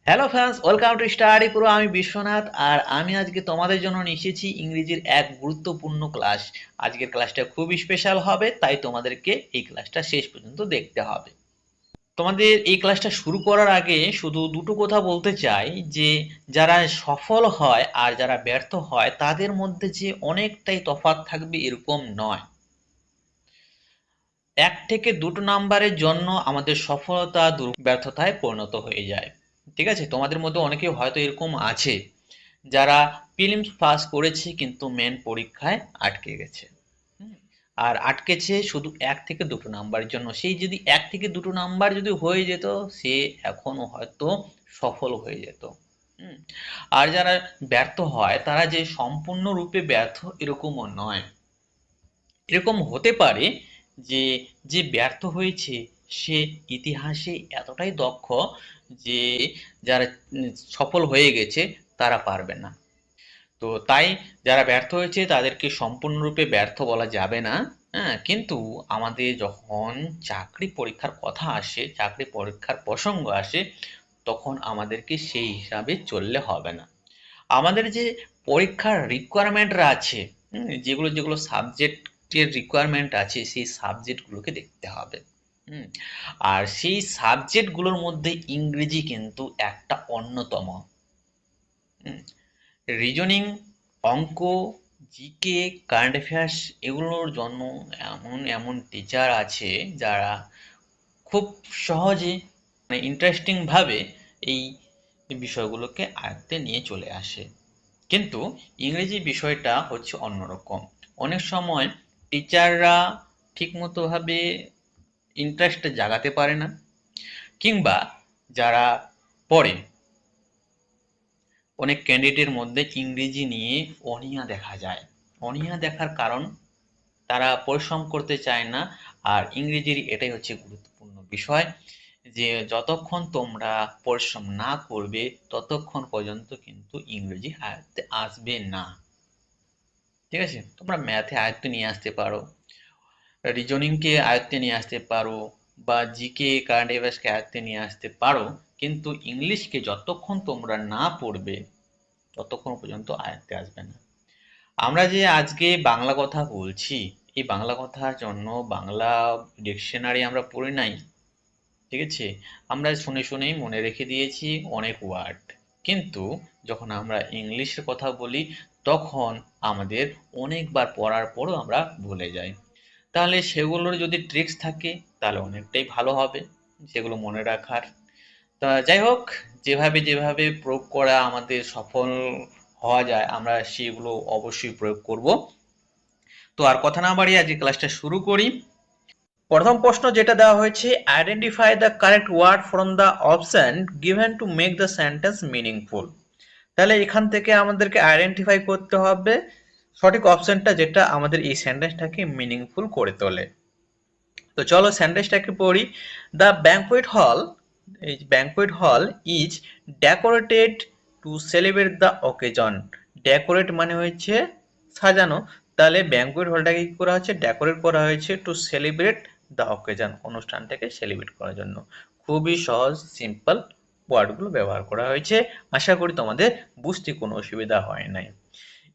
Hello friends, welcome to study পুরো। আমি বিশ্বনাথ, আর আমি আজকে তোমাদের জন্য নিয়ে এসেছি ইংরেজির এক গুরুত্বপূর্ণ ক্লাস। আজকের ক্লাসটা খুবই স্পেশাল হবে, তাই তোমাদেরকে এই ক্লাসটা শেষ পর্যন্ত দেখতে হবে। তোমাদের এই ক্লাসটা শুরু করার আগে শুধু দুটো কথা বলতে চাই যে যারা সফল হয় আর যারা ব্যর্থ হয় তাদের মধ্যে যে অনেকটাই তফাৎ থাকবে এরকম নয়। এক থেকে দুটো নাম্বারের জন্য আমাদের সফলতা ব্যর্থতায় পরিণত হয়ে যায়। ঠিক আছে, তোমাদের মধ্যে অনেকে হয়তো এরকম আছে যারা প্রিলিমস পাস করেছে কিন্তু মেন পরীক্ষায় আটকে গেছে। হুম, আর আটকেছে শুধু এক থেকে দুটো নাম্বারের জন্য। সেই যদি এক থেকে দুটো নাম্বার যদি হয়ে যেত, সে এখনো হয়তো সফল হয়ে যেত। হুম, আর যারা ব্যর্থ হয় তারা যে সম্পূর্ণরূপে ব্যর্থ এরকমও নয়। এরকম হতে পারে যে যে ব্যর্থ হয়েছে সে ইতিহাসে এতটাই দক্ষ যে যারা সফল হয়ে গেছে তারা পারবে না। তো তাই যারা ব্যর্থ হয়েছে তাদেরকে সম্পূর্ণরূপে ব্যর্থ বলা যাবে না। হ্যাঁ, কিন্তু আমাদের যখন চাকরি পরীক্ষার কথা আসে, চাকরি পরীক্ষার প্রসঙ্গ আসে, তখন আমাদেরকে সেই হিসাবে চললে হবে না। আমাদের যে পরীক্ষার রিকোয়ারমেন্টরা আছে, যেগুলো যেগুলো সাবজেক্টের রিকোয়ারমেন্ট আছে, সেই সাবজেক্টগুলোকে দেখতে হবে। হুম, আর সেই সাবজেক্টগুলোর মধ্যে ইংরেজি কিন্তু একটা অন্যতম। রিজনিং, অঙ্ক, জিকে, কারেন্ট অ্যাফেয়ার্স, এগুলোর জন্য এমন এমন টিচার আছে যারা খুব সহজে, মানে ইন্টারেস্টিং ভাবে এই বিষয়গুলোকে আয়ত্তে নিয়ে চলে আসে। কিন্তু ইংরেজি বিষয়টা হচ্ছে অন্যরকম। অনেক সময় টিচাররা ঠিকমতো ভাবে ইন্টারেস্ট জাগাতে পারে না, কিংবা যারা পড়ে, অনেক ক্যান্ডিডেটের মধ্যে ইংরেজি নিয়ে অনীহা দেখা যায়। অনীহা দেখার কারণ তারা পরিশ্রম করতে চায় না। আর ইংরেজির এটাই হচ্ছে গুরুত্বপূর্ণ বিষয় যে যতক্ষণ তোমরা পরিশ্রম না করবে ততক্ষণ পর্যন্ত কিন্তু ইংরেজি আয়ত্তে আসবে না। ঠিক আছে, তোমরা ম্যাথে আয়ত্তে নিয়ে আসতে পারো, রিজনিংকে আয়ত্তে নিয়ে আসতে পারো, বা জিকে কারেন্ট অ্যাফেয়ার্সকে আয়ত্তে নিয়ে আসতে পারো, কিন্তু ইংলিশকে যতক্ষণ তোমরা না পড়বে ততক্ষণ পর্যন্ত আয়ত্তে আসবে না। আমরা যে আজকে বাংলা কথা বলছি, এই বাংলা কথার জন্য বাংলা ডিকশনারি আমরা পড়ি নাই। ঠিক আছে, আমরা শুনে শুনেই মনে রেখে দিয়েছি অনেক ওয়ার্ড, কিন্তু যখন আমরা ইংলিশের কথা বলি তখন আমাদের অনেকবার পড়ার পরও আমরা ভুলে যাই। তাহলে সেগুলোর যদি ট্রিক্স থাকে তাহলে অনেকটাই ভালো হবে সেগুলো মনে রাখার। তা যাই হোক, যেভাবে যেভাবে প্রয়োগ করা আমাদের সফল হওয়া যায় আমরা সেগুলো অবশ্যই প্রয়োগ করব। তো আর কথা না বাড়িয়ে আজকে ক্লাসটা শুরু করি। প্রথম প্রশ্ন যেটা দেওয়া হয়েছে, identify the correct word from the option given to make the sentence meaningful. তাহলে এখান থেকে আমাদেরকে আইডেন্টিফাই করতে হবে সঠিক অপশনটা যেটা আমাদের এই সেন্টেন্সটাকে মিনিংফুল করে তোলে। তো চলো সেন্টেন্সটাকে পড়ি। দ্য ব্যাঙ্কোয়েট হল, এই banquet hall is decorated two celebrate the অকেজন। Decorate মানে হচ্ছে সাজানো, তাহলে ব্যাঙ্কোয়েট হলটাকে কি করা হচ্ছে, ডেকোরেট করা হয়েছে টু সেলিব্রেট দ্য অকেজন, অনুষ্ঠানটাকে সেলিব্রেট করার জন্য। খুবই সহজ সিম্পল ওয়ার্ডগুলো ব্যবহার করা হয়েছে। আশা করি তোমাদের বুঝতে কোনো অসুবিধা হয় নাই।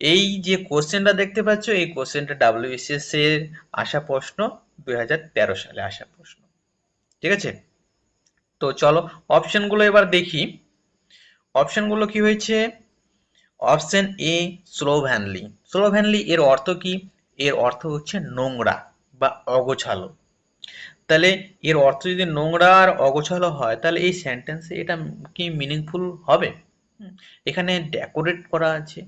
এই যে কোশ্চেনটা দেখতে পাচ্ছ, এই কোশ্চেনটা ডাব্লিউবিসিএস এর আসা প্রশ্ন, 2013 সালে আসা প্রশ্ন। ঠিক আছে, তো চলো অপশনগুলো এবার দেখি। অপশনগুলো কি হয়েছে, অপশন এ স্লোভ্যানলি। স্লোভ্যানলি এর অর্থ কি, এর অর্থ হচ্ছে নোংরা বা অগোছালো। তাহলে এর অর্থ যদি নোংরা আর অগোছালো হয় তাহলে এই সেন্টেন্সে এটা কি মিনিংফুল হবে? এখানে ডেকোরেট করা আছে,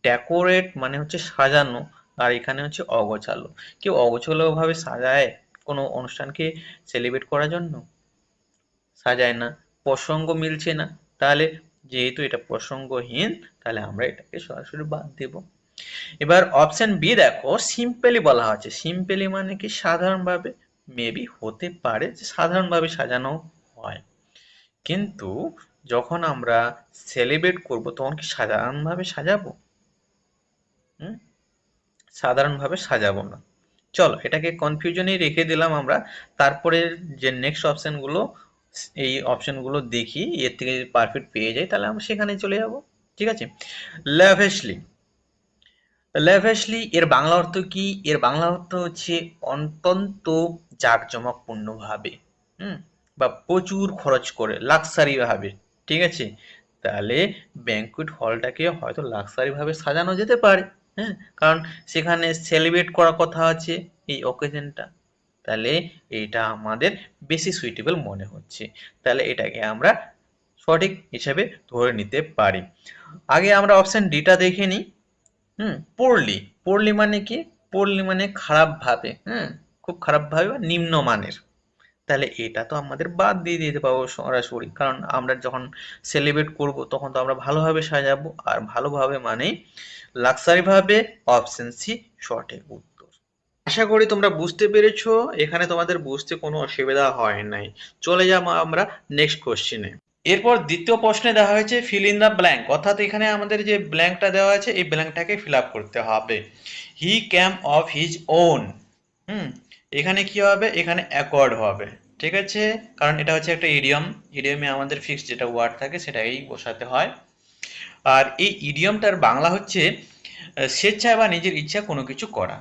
ডেকোরেট মানে হচ্ছে সাজানো, আর এখানে হচ্ছে অগোছালো। কেউ অগোছালো ভাবে সাজায় কোনো অনুষ্ঠানকে সেলিব্রেট করার জন্য? সাজায় না। প্রসঙ্গ মিলছে না, তাহলে যেহেতু এটা প্রসঙ্গহীন তাহলে আমরা এটাকে সরাসরি বাদ দেব। এবার অপশন বি দেখো, সিম্পলি বলা হচ্ছে। সিম্পলি মানে কি সাধারণভাবে, মেবি হতে পারে যে সাধারণভাবে সাজানো হয়, কিন্তু যখন আমরা সেলিব্রেট করব তখন কি সাধারণভাবে সাজাবো? হুম, সাধারণভাবে সাজাবো না। চলো এটাকে কনফিউশনেই রেখে দিলাম আমরা। তারপরে যে নেক্সট অপশনগুলো এই অপশনগুলো দেখি, এর থেকে যদি পারফেক্ট পেয়ে যাই তাহলে আমরা সেখানে চলে যাব। ঠিক আছে। ল্যাভিশলি, ল্যাভিশলি এর বাংলা অর্থ কি? এর বাংলা অর্থ হচ্ছে অত্যন্ত জাঁকজমকপূর্ণভাবে, হুম, বা প্রচুর খরচ করে, লাক্সারি ভাবে। ঠিক আছে। তাহলে ব্যাংকুয়েট হলটাকে হয়তো লাক্সারি ভাবে সাজানো যেতে পারে, হ্যাঁ, কারণ সেখানে সেলিব্রেট করার কথা আছে এই অকেশনটা। তাহলে এটা আমাদের বেশি সুইটেবল মনে হচ্ছে। তাহলে এটাকে আমরা সঠিক হিসেবে ধরে নিতে পারি। আগে আমরা অপশন ডিটা দেখে নিই। পোরলি, পোরলি মানে কি? পোরলি মানে খারাপ ভাবে, খুব খারাপ ভাবে বা নিম্নমানের। তাহলে এটা তো আমাদের বাদ দিয়ে দিতে পারবো সরাসরি, কারণ আমরা যখন সেলিব্রেট করব তখন তো আমরা ভালোভাবে সাজাবো, আর ভালোভাবে মানে লাক্সারি ভাবে। অপশন সি সঠিক উত্তর। আশা করি তোমরা বুঝতে পেরেছো, এখানে তোমাদের বুঝতে কোনো অসুবিধা হয় নাই। চলে যাবো আমরা নেক্সট কোশ্চেনে। এরপর দ্বিতীয় প্রশ্নে দেওয়া হয়েছে ফিল ইন দ্য ব্ল্যাঙ্ক, অর্থাৎ এখানে আমাদের যে ব্ল্যাঙ্কটা দেওয়া আছে এই ব্ল্যাঙ্কটাকে ফিল আপ করতে হবে। হি ক্যাম অফ হিজ ওন, এখানে কি হবে? এখানে অ্যাকর্ড হবে। ঠিক আছে, কারণ এটা হচ্ছে একটা ইডিয়ম। ইডিয়মে আমাদের ফিক্সড যেটা ওয়ার্ড থাকে সেটাই বসাতে হয়। আর এই ইডিয়মটার বাংলা হচ্ছে স্বেচ্ছায় বা নিজের ইচ্ছা কোনো কিছু করা।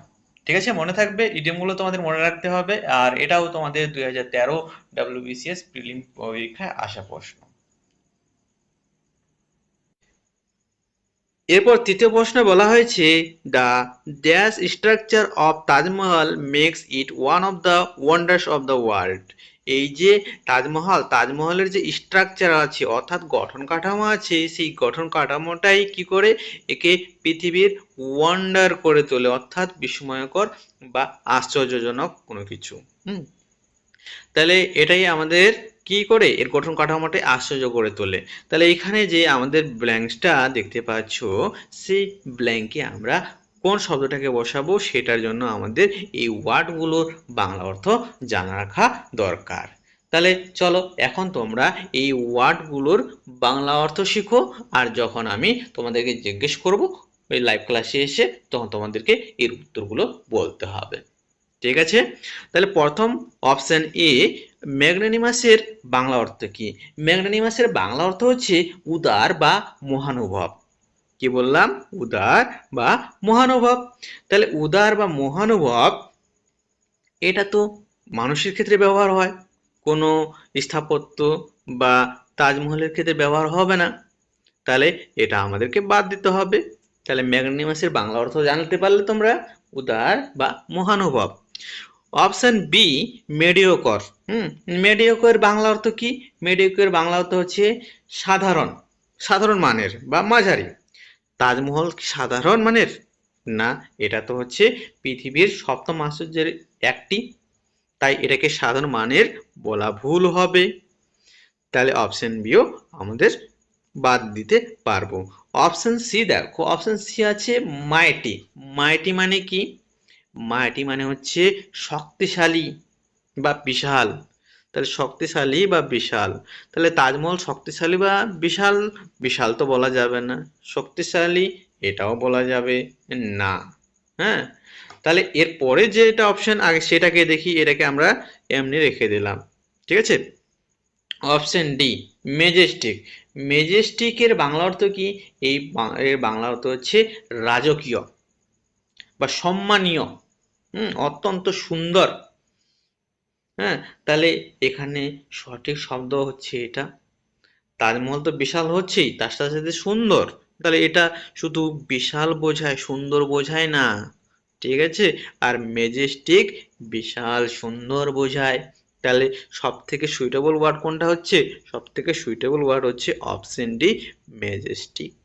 ঠিক আছে, মনে থাকবে, ইডিয়মগুলো তোমাদের মনে রাখতে হবে। আর এটাও তোমাদের 2013 WBCS প্রিলিম পরীক্ষায় আসা প্রশ্ন। এরপর তৃতীয় প্রশ্নে বলা হয়েছে the dash structure of Taj Mahal makes it one of the wonders of the world. এই যে তাজমহল, তাজমহলের যে স্ট্রাকচার আছে অর্থাৎ গঠন কাঠামো আছে, সেই গঠন কাঠামোটাই কি করে একে পৃথিবীর ওয়ান্ডার করে তোলে, অর্থাৎ বিস্ময়কর বা আশ্চর্যজনক কোনো কিছু। তাহলে এটাই আমাদের কি করে এর গঠন কাঠামোটাই আশ্চর্য করে তোলে। তাহলে এখানে যে আমাদের ব্ল্যাঙ্কসটা দেখতে পাচ্ছ, সেই ব্ল্যাঙ্কে আমরা কোন শব্দটাকে বসাবো সেটার জন্য আমাদের এই ওয়ার্ডগুলোর বাংলা অর্থ জানা রাখা দরকার। তাহলে চলো এখন তোমরা এই ওয়ার্ডগুলোর বাংলা অর্থ শিখো, আর যখন আমি তোমাদেরকে জিজ্ঞেস করব ওই লাইভ ক্লাসে এসে, তখন তোমাদেরকে এর উত্তরগুলো বলতে হবে। ঠিক আছে। তাহলে প্রথম অপশন এ, ম্যাগনানিমাসের বাংলা অর্থ কি? ম্যাগনানিমাসের বাংলা অর্থ হচ্ছে উদার বা মহানুভব। কি বললাম? উদার বা মহানুভব। তাহলে উদার বা মহানুভব এটা তো মানুষের ক্ষেত্রে ব্যবহার হয়, কোনো স্থাপত্য বা তাজমহলের ক্ষেত্রে ব্যবহার হবে না। তাহলে এটা আমাদেরকে বাদ দিতে হবে। তাহলে ম্যাগনানিমাসের বাংলা অর্থ জানতে পারলে তোমরা, উদার বা মহানুভব। Option B, mediocre. Mediocre Bangla অর্থ কি? মেডিওকর বাংলা অর্থ হচ্ছে সাধারণ, সাধারণ মানের বা মাঝারি। তাজমহল কি সাধারণ মানের? না, এটা তো হচ্ছে পৃথিবীর সপ্তম আশ্চর্যের একটি, তাই এটাকে সাধারণ মানের বলা ভুল হবে। তাহলে অপশন বিও আমাদের বাদ দিতে পারবো। অপশন সি দেখো, অপশন সি আছে মাইটি। মাইটি মানে কি? মাইটি মানে হচ্ছে শক্তিশালী বা বিশাল। তাহলে শক্তিশালী বা বিশাল, তাহলে তাজমহল শক্তিশালী বা বিশাল? বিশাল তো বলা যাবে না, শক্তিশালী এটাও বলা যাবে না। হ্যাঁ, তাহলে এর পরে যেটা অপশন আগে সেটাকে দেখি, এটাকে আমরা এমনি রেখে দিলাম। ঠিক আছে। Option D, majestic. মেজেস্টিকের বাংলা অর্থ কি? এর বাংলা অর্থ হচ্ছে রাজকীয় বা সম্মানীয়, অত্যন্ত সুন্দর। হ্যাঁ, তাহলে এখানে সঠিক শব্দ হচ্ছে এটা। তাজমহল তো বিশাল হচ্ছেই, তার সাথে সাথে সুন্দর। তাহলে এটা শুধু বিশাল বোঝায়, সুন্দর বোঝায় না। ঠিক আছে। আর মেজেস্টিক বিশাল সুন্দর বোঝায়। তাহলে সব থেকে সুইটেবল ওয়ার্ড কোনটা হচ্ছে? সব থেকে সুইটেবল ওয়ার্ড হচ্ছে অপশন ডি, মেজেস্টিক।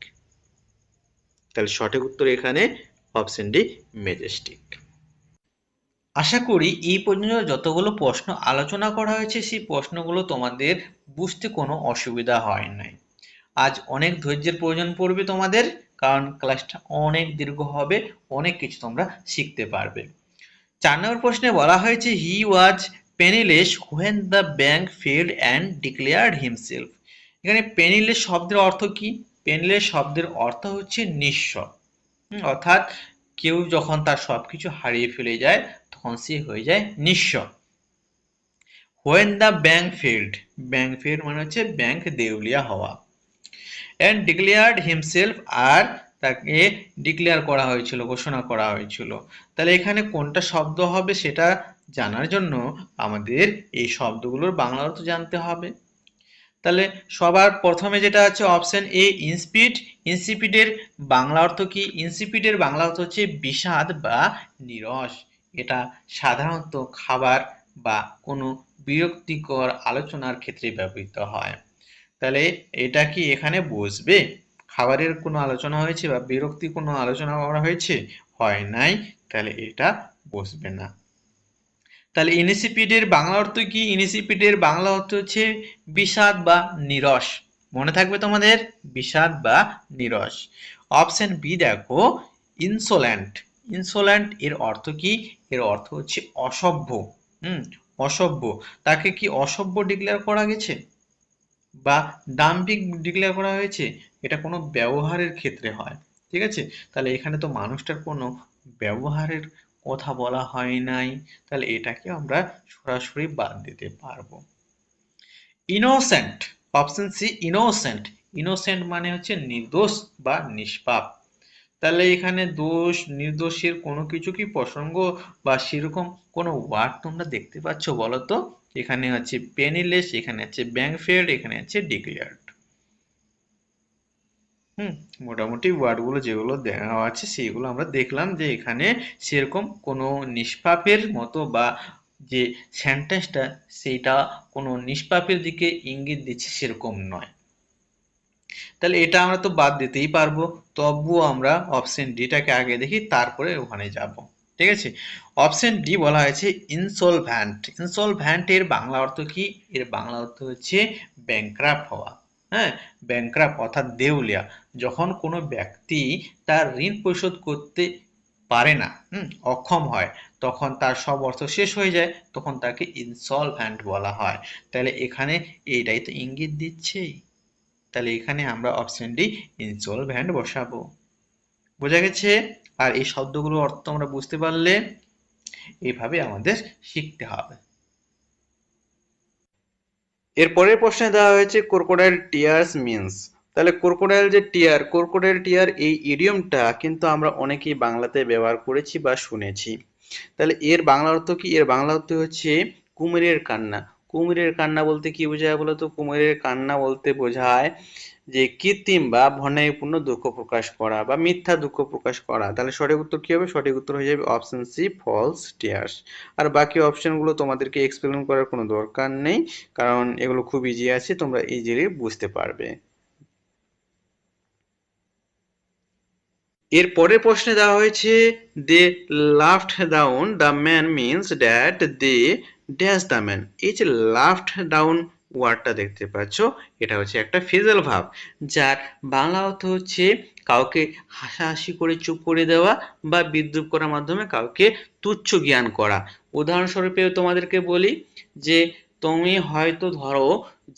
তাহলে সঠিক উত্তর এখানে অপশন ডি, মেজেস্টিক। আশা করি এই পর্যন্ত যতগুলো প্রশ্ন আলোচনা করা হয়েছে সেই প্রশ্নগুলো তোমাদের বুঝতে কোনো অসুবিধা হয় নাই। আজ অনেক ধৈর্যের প্রয়োজন পড়বে তোমাদের, কারণ ক্লাসটা অনেক দীর্ঘ হবে, অনেক কিছু তোমরা শিখতে পারবে। 4 নম্বর প্রশ্নে বলা হয়েছে he was penniless when the bank failed and declared himself. এখানে পেনিলেস শব্দের অর্থ কি? পেনিলেস শব্দের অর্থ হচ্ছে নিঃস্ব, অর্থাৎ কেউ যখন তার সবকিছু হারিয়ে ফেলে যায় তখন সে হয়ে যায় নিঃস্ব। When the bank failed, bank failed মানে হচ্ছে ব্যাংক দেউলিয়া হওয়া, অ্যান্ড ডিক্লেয়ার্ড হিমসেলফ, আর তাকে ডিক্লেয়ার করা হয়েছিল, ঘোষণা করা হয়েছিল। তাহলে এখানে কোনটা শব্দ হবে সেটা জানার জন্য আমাদের এই শব্দগুলোর বাংলা অর্থ জানতে হবে। তাহলে সবার প্রথমে যেটা আছে অপশন এ ইনস্পিড। ইনসিপিডের বাংলা অর্থ কি? ইনসিপিডের বাংলা অর্থ হচ্ছে বিষাদ বা নিরস। এটা সাধারণত খাবার বা কোনো বিরক্তিকর আলোচনার ক্ষেত্রে ব্যবহৃত হয়। তাহলে এটা কি এখানে বসবে? খাবারের কোনো আলোচনা হয়েছে বা বিরক্তি কোনো আলোচনা করা হয়েছে? হয় নাই, তাহলে এটা বসবে না। তাহলে ইনসিপিডের বাংলা অর্থ কি? ইনসিপিডের বাংলা অর্থ হচ্ছে বিষাদ বা নিরস। মনে থাকবে তোমাদের, বিষাদ বা নিরস। অপশন বি দেখো, ইনসোল্যান্ট। ইনসোল্যান্ট এর অর্থ কি? এর অর্থ হচ্ছে অসভ্য। অসভ্য। তাকে কি অসভ্য ডিক্লেয়ার করা গেছে বা ডাম্পিং ডিক্লেয়ার করা হয়েছে? এটা কোনো ব্যবহারের ক্ষেত্রে হয়, ঠিক আছে? তাহলে এখানে তো মানুষটার কোনো ব্যবহারের কথা বলা হয় নাই, তাহলে এটাকে আমরা সরাসরি বাদ দিতে পারবো। Innocent, option C innocent. Innocent মানে হচ্ছে নির্দোষ বা নিষ্পাপ। তাহলে এখানে দোষ নির্দোষের কোনো কিছু কি প্রসঙ্গ বা সেরকম কোনো ওয়ার্ড তোমরা দেখতে পাচ্ছ বলো তো? এখানে আছে পেনিলেস, এখানে আছে ব্যাংকফেড, এখানে আছে ডিক্লেয়ার্ড। মোটামুটি ওয়ার্ডগুলো যেগুলো দেওয়া আছে সেগুলো আমরা দেখলাম যে এখানে সেরকম কোনো নিষ্পাপের মতো বা যে সেন্টেন্সটা সেটা কোনো নিষ্পাপের দিকে ইঙ্গিত দিচ্ছে সেরকম নয়। তাহলে এটা আমরা তো বাদ দিতেই পারবো, তবুও আমরা অপশন ডিটাকে আগে দেখি, তারপরে ওখানে যাব। ঠিক আছে, অপশন ডি বলা হয়েছে ইনসলভ্যান্ট। ইনসলভ্যান্ট এর বাংলা অর্থ কি? এর বাংলা অর্থ হচ্ছে ব্যাংক্রাফট হওয়া। হ্যাঁ, ব্যাংক্রাফট অর্থাৎ দেউলিয়া। যখন কোনো ব্যক্তি তার ঋণ পরিশোধ করতে পারে না, অক্ষম হয়, তখন তার সব অর্থ শেষ হয়ে যায়, তখন তাকে ইনসলভ্যান্ট বলা হয়। তাহলে এখানে এইটাই তো ইঙ্গিত দিচ্ছে। তাহলে এখানে আমরা অপশন ডি ইনসলভ্যান্ট বসাবো। বোঝা গেছে? আর এই শব্দগুলোর অর্থ আমরা বুঝতে পারলে এইভাবে আমাদের শিখতে হবে। এর পরের প্রশ্নে দেওয়া হয়েছে ক্রোকোডাইল টিয়ার্স মিন্স। তাহলে ক্রোকোডাইল টিয়ার এই ইডিয়মটা কিন্তু আমরা অনেকেই বাংলাতে ব্যবহার করেছি বা শুনেছি। তাহলে এর বাংলা অর্থ কি? এর বাংলা অর্থ হচ্ছে কুমিরের কান্না। কুমিরের কান্না বলতে কি বোঝায় বলতো? কুমিরের কান্না বলতে বোঝায় যে কৃত্রিম বা ভনাইপূর্ণ দুঃখ প্রকাশ করা বা মিথ্যা দুঃখ প্রকাশ করা। তাহলে সঠিক উত্তর কি হবে? সঠিক উত্তর হয়ে যাবে অপশন সি ফলস টিয়ার্স। আর বাকি অপশনগুলো তোমাদেরকে এক্সপ্লেন করার কোনো দরকার নেই, কারণ এগুলো খুব ইজি আছে, তোমরা ইজিলি বুঝতে পারবে। এর পরের প্রশ্নে দেওয়া হয়েছে they laughed down the man means that they dash the man. এই যে লাফড ডাউন ওয়ার্ডটা দেখতে পাচ্ছ, এটা হচ্ছে একটা ফ্রেজাল ভার্ব, যার বাংলা অর্থ হচ্ছে কাউকে হাসাহাসি করে চুপ করে দেওয়া বা বিদ্রূপ করার মাধ্যমে কাউকে তুচ্ছ জ্ঞান করা। উদাহরণস্বরূপে তোমাদেরকে বলি যে তুমি হয়তো ধরো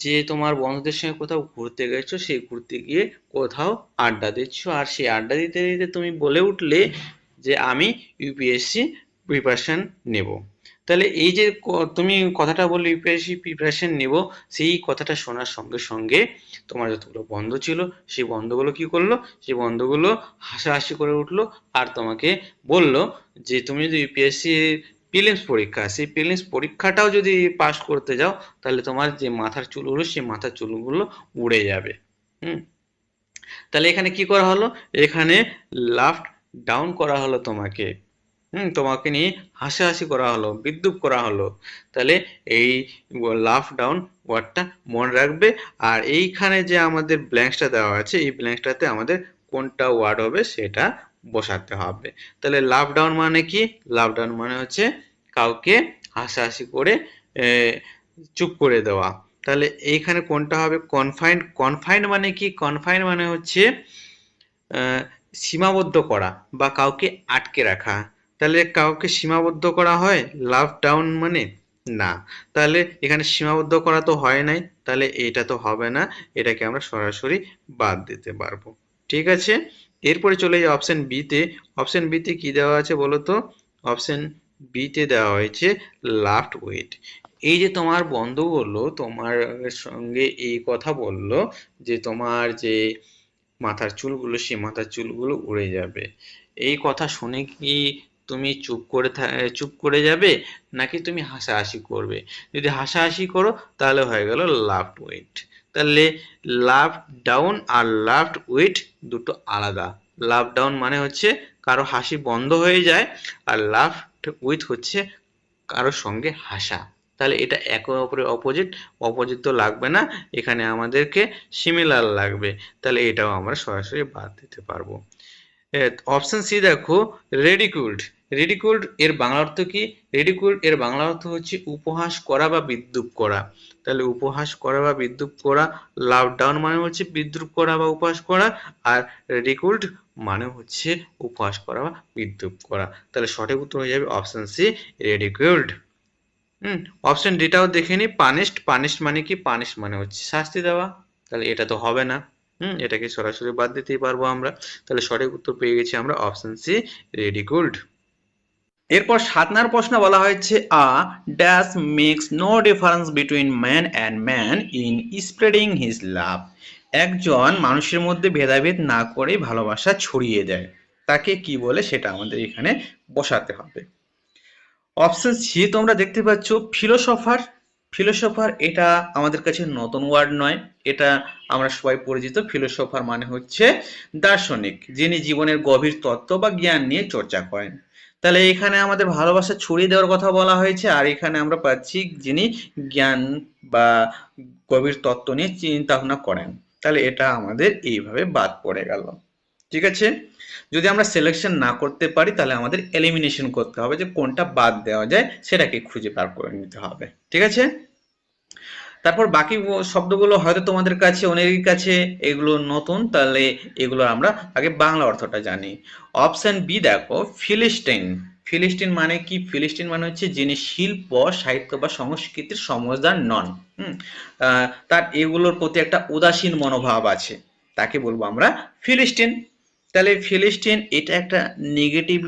যে তোমার বন্ধুদের সঙ্গে কোথাও ঘুরতে গেছো, সেই ঘুরতে গিয়ে কোথাও আড্ডা দিচ্ছ, আর সেই আড্ডা দিতে দিতে তুমি বলে উঠলে যে আমি ইউপিএসসি প্রিপারেশন নেব। তাহলে এই যে তুমি কথাটা বললে ইউপিএসসি প্রিপারেশন নেব, সেই কথাটা শোনার সঙ্গে সঙ্গে তোমার যতগুলো বন্ধু ছিল সেই বন্ধুগুলো কি করলো? সেই বন্ধুগুলো হাসাহাসি করে উঠলো আর তোমাকে বলল যে তুমি যদি ইউপিএসসি প্রিলিমস পরীক্ষা, সেই প্রিলিমস পরীক্ষাটাও যদি পাস করতে যাও, তাহলে তোমার যে মাথার চুলগুলো সেই মাথার চুলগুলো উড়ে যাবে। হুম তাহলে এখানে কি করা হলো? এখানে লাফ ডাউন করা হলো তোমাকে। তোমাকে নিয়ে হাসাহাসি করা হলো, বিদ্রূপ করা হলো। তাহলে এই লাফ ডাউন ওয়ার্ডটা মনে রাখবে। আর এইখানে যে আমাদের ব্ল্যাঙ্কসটা দেওয়া আছে, এই ব্ল্যাঙ্কসটাতে আমাদের কোনটা ওয়ার্ড হবে সেটা বসাতে হবে। তাহলে লাফ ডাউন মানে কি? লাফ ডাউন মানে হচ্ছে কাউকে হাসাহাসি করে চুপ করে দেওয়া। তাহলে এইখানে কোনটা হবে? কনফাইন্ড। কনফাইন্ড মানে কি? কনফাইন্ড মানে হচ্ছে সীমাবদ্ধ করা বা কাউকে আটকে রাখা। তাহলে কাউকে সীমাবদ্ধ করা হয় লাভ ডাউন মানে? না। তাহলে এখানে সীমাবদ্ধ করা তো হয় নাই, তাহলে এটা তো হবে না, এটাকে আমরা সরাসরি বাদ দিতে পারবো। ঠিক আছে, এরপরে চলে যাই অপশন বিতে। অপশন বিতে কি দেওয়া আছে বলো তো? অপশন বিতে দেওয়া হয়েছে লাফট উইথ। এই যে তোমার বন্ধু বললো, তোমার সঙ্গে এই কথা বললো যে তোমার যে মাথার চুলগুলো, সেই মাথার চুলগুলো উড়ে যাবে, এই কথা শুনে কি তুমি চুপ করে যাবে, নাকি তুমি হাসাহাসি করবে? যদি হাসাহাসি করো তাহলে হয়ে গেল লাফড উইট। তাহলে লাফ ডাউন আর লাফড উইট দুটো আলাদা। লাফ ডাউন মানে হচ্ছে কারো হাসি বন্ধ হয়ে যায়, আর লাফড উইথ হচ্ছে কারোর সঙ্গে হাসা। তাহলে এটা একে অপরের অপোজিট, অপোজিট তো লাগবে না, এখানে আমাদেরকে সিমিলার লাগবে। তাহলে এটাও আমরা সরাসরি বাদ দিতে পারবো। অপশন সি দেখো, রেডিকুলড। রেডিকুলড এর বাংলা অর্থ কি? রেডিকুলড এর বাংলা অর্থ হচ্ছে উপহাস করা বা বিদ্রূপ করা। তাহলে উপহাস করা বা বিদ্রূপ করা, লাভ ডাউন মানে হচ্ছে বিদ্রূপ করা বা উপহাস করা, আর রেডিকুলড মানে হচ্ছে উপহাস করা বা বিদ্রূপ করা। তাহলে সঠিক উত্তর হয়ে যাবে অপশন সি, রেডিকুলড। অপশন ডিটাও দেখে নি, পানিশড। পানিশড মানে কি? পানিশ মানে হচ্ছে শাস্তি দেওয়া। তাহলে এটা তো হবে না, এটাকে সরাসরি বাদ দিতেই পারবো আমরা। তাহলে সঠিক উত্তর পেয়ে গেছি আমরা অপশন সি, রেডিকুলড। এরপর 7 নম্বর প্রশ্ন বলা হয়েছে, a dash makes no difference between man and man in spreading his love. একজন মানুষের মধ্যে ভেদাভেদ না করে ভালোবাসা ছড়িয়ে দেয়, তাকে কি বলে সেটা আমাদের এখানে বসাতে হবে। অপশন সি তোমরা দেখতে পাচ্ছ, ফিলোসফার। ফিলোসফার এটা আমাদের কাছে নতুন ওয়ার্ড নয়, এটা আমরা সবাই পরিচিত। ফিলোসফার মানে হচ্ছে দার্শনিক, যিনি জীবনের গভীর তত্ত্ব বা জ্ঞান নিয়ে চর্চা করেন। তাহলে এখানে আমাদের ভালোবাসা ছড়িয়ে দেওয়ার কথা বলা হয়েছে, আর এখানে আমরা পাচ্ছি যিনি জ্ঞান বা গভীর তত্ত্ব নিয়ে চিন্তা ভাবনা করেন। তাহলে এটা আমাদের এইভাবে বাদ পড়ে গেল। ঠিক আছে, যদি আমরা সিলেকশন না করতে পারি তাহলে আমাদের এলিমিনেশন করতে হবে, যে কোনটা বাদ দেওয়া যায় সেটাকে খুঁজে বার করে নিতে হবে। ঠিক আছে, তারপর বাকি শব্দগুলো হয়তো তোমাদের কাছে অনেকের কাছে এগুলো নতুন, তাহলে এগুলো আমরা আগে বাংলা অর্থটা জানি। অপশন বি দেখো, ফিলিস্টিন। ফিলিস্টিন মানে কি? ফিলিস্টিন মানে হচ্ছে যিনি শিল্প, সাহিত্য বা সংস্কৃতির সমজদার নন। তার এগুলোর প্রতি একটা উদাসীন মনোভাব আছে, তাকে বলবো আমরা ফিলিস্টিন। তাহলে ফিলিস্টিন এটা একটা নেগেটিভ,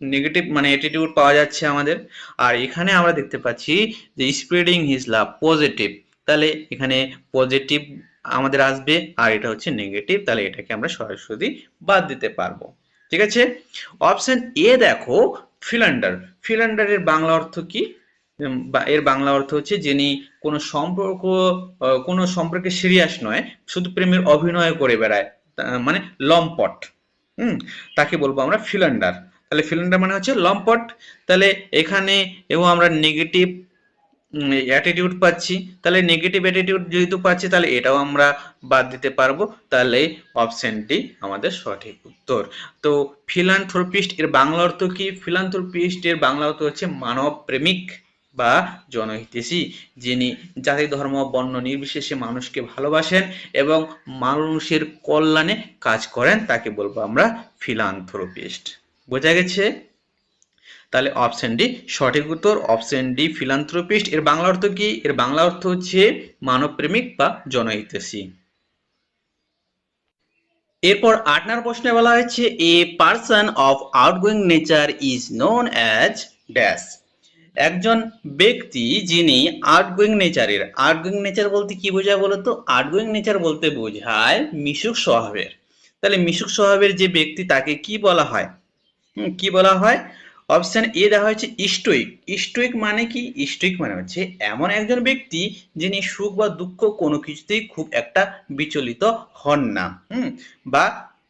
নেগেটিভ মানে অ্যাটিটিউড পাওয়া যাচ্ছে আমাদের। আর এখানে আমরা দেখতে পাচ্ছি যে স্প্রেডিং হিজ লাভ, পজিটিভ। তাহলে এখানে পজিটিভ আমাদের আসবে, আর এটা হচ্ছে নেগেটিভ, তাহলে এটাকে আমরা সরাসরি বাদ দিতে পারবো। ঠিক আছে, অপশন এ দেখো, ফিলান্ডার। ফিলান্ডারের বাংলা অর্থ কি? এর বাংলা অর্থ হচ্ছে যিনি কোনো সম্পর্ক, কোনো সম্পর্কে সিরিয়াস নয়, শুধু প্রেমের অভিনয় করে বেড়ায়, মানে লম্পট। তাকে বলবো আমরা ফিলান্ডার। তাহলে ফিলান্ডার মানে হচ্ছে লম্পট। তাহলে এখানে এবং আমরা নেগেটিভ অ্যাটিটিউড পাচ্ছি, তাহলে নেগেটিভ অ্যাটিটিউড যেহেতু পাচ্ছি তাহলে এটাও আমরা বাদ দিতে পারবো। তাহলে অপশন ডি আমাদের সঠিক উত্তর। তো ফিলান্থ্রপিস্ট এর বাংলা অর্থ কি? ফিলান্থ্রপিস্ট এর বাংলা অর্থ হচ্ছে মানব প্রেমিক বা জনহিতৈষী, যিনি জাতি ধর্ম বর্ণ নির্বিশেষে মানুষকে ভালোবাসেন এবং মানুষের কল্যাণে কাজ করেন, তাকে বলবো আমরা ফিলান্থ্রপিস্ট। বোঝা গেছে? তাহলে অপশন ডি সঠিক উত্তর, অপশন ডি ফিলান্থ্রপিস্ট। এর বাংলা অর্থ কি? এর বাংলা অর্থ হচ্ছে মানবপ্রেমিক বা জনহিতৈষী। এরপর 8 নম্বর প্রশ্নে বলা হয়েছে, a person of outgoing nature is known as dash. একজন ব্যক্তি যিনি আউটগোয়িং নেচারের। আউটগোয়িং নেচার বলতে কি বোঝায় বলতো? আউটগোয়িং নেচার বলতে বোঝায় মিশুক স্বভাবের। তাহলে মিশুক স্বভাবের যে ব্যক্তি তাকে কি বলা হয়? কি বলা হয়? অপশন এ দেওয়া হয়েছে স্টোইক। স্টোইক মানে কি? স্টোইক মানে হচ্ছে এমন একজন ব্যক্তি যিনি সুখ বা দুঃখ কোনো কিছুতেই খুব একটা বিচলিত হন না, বা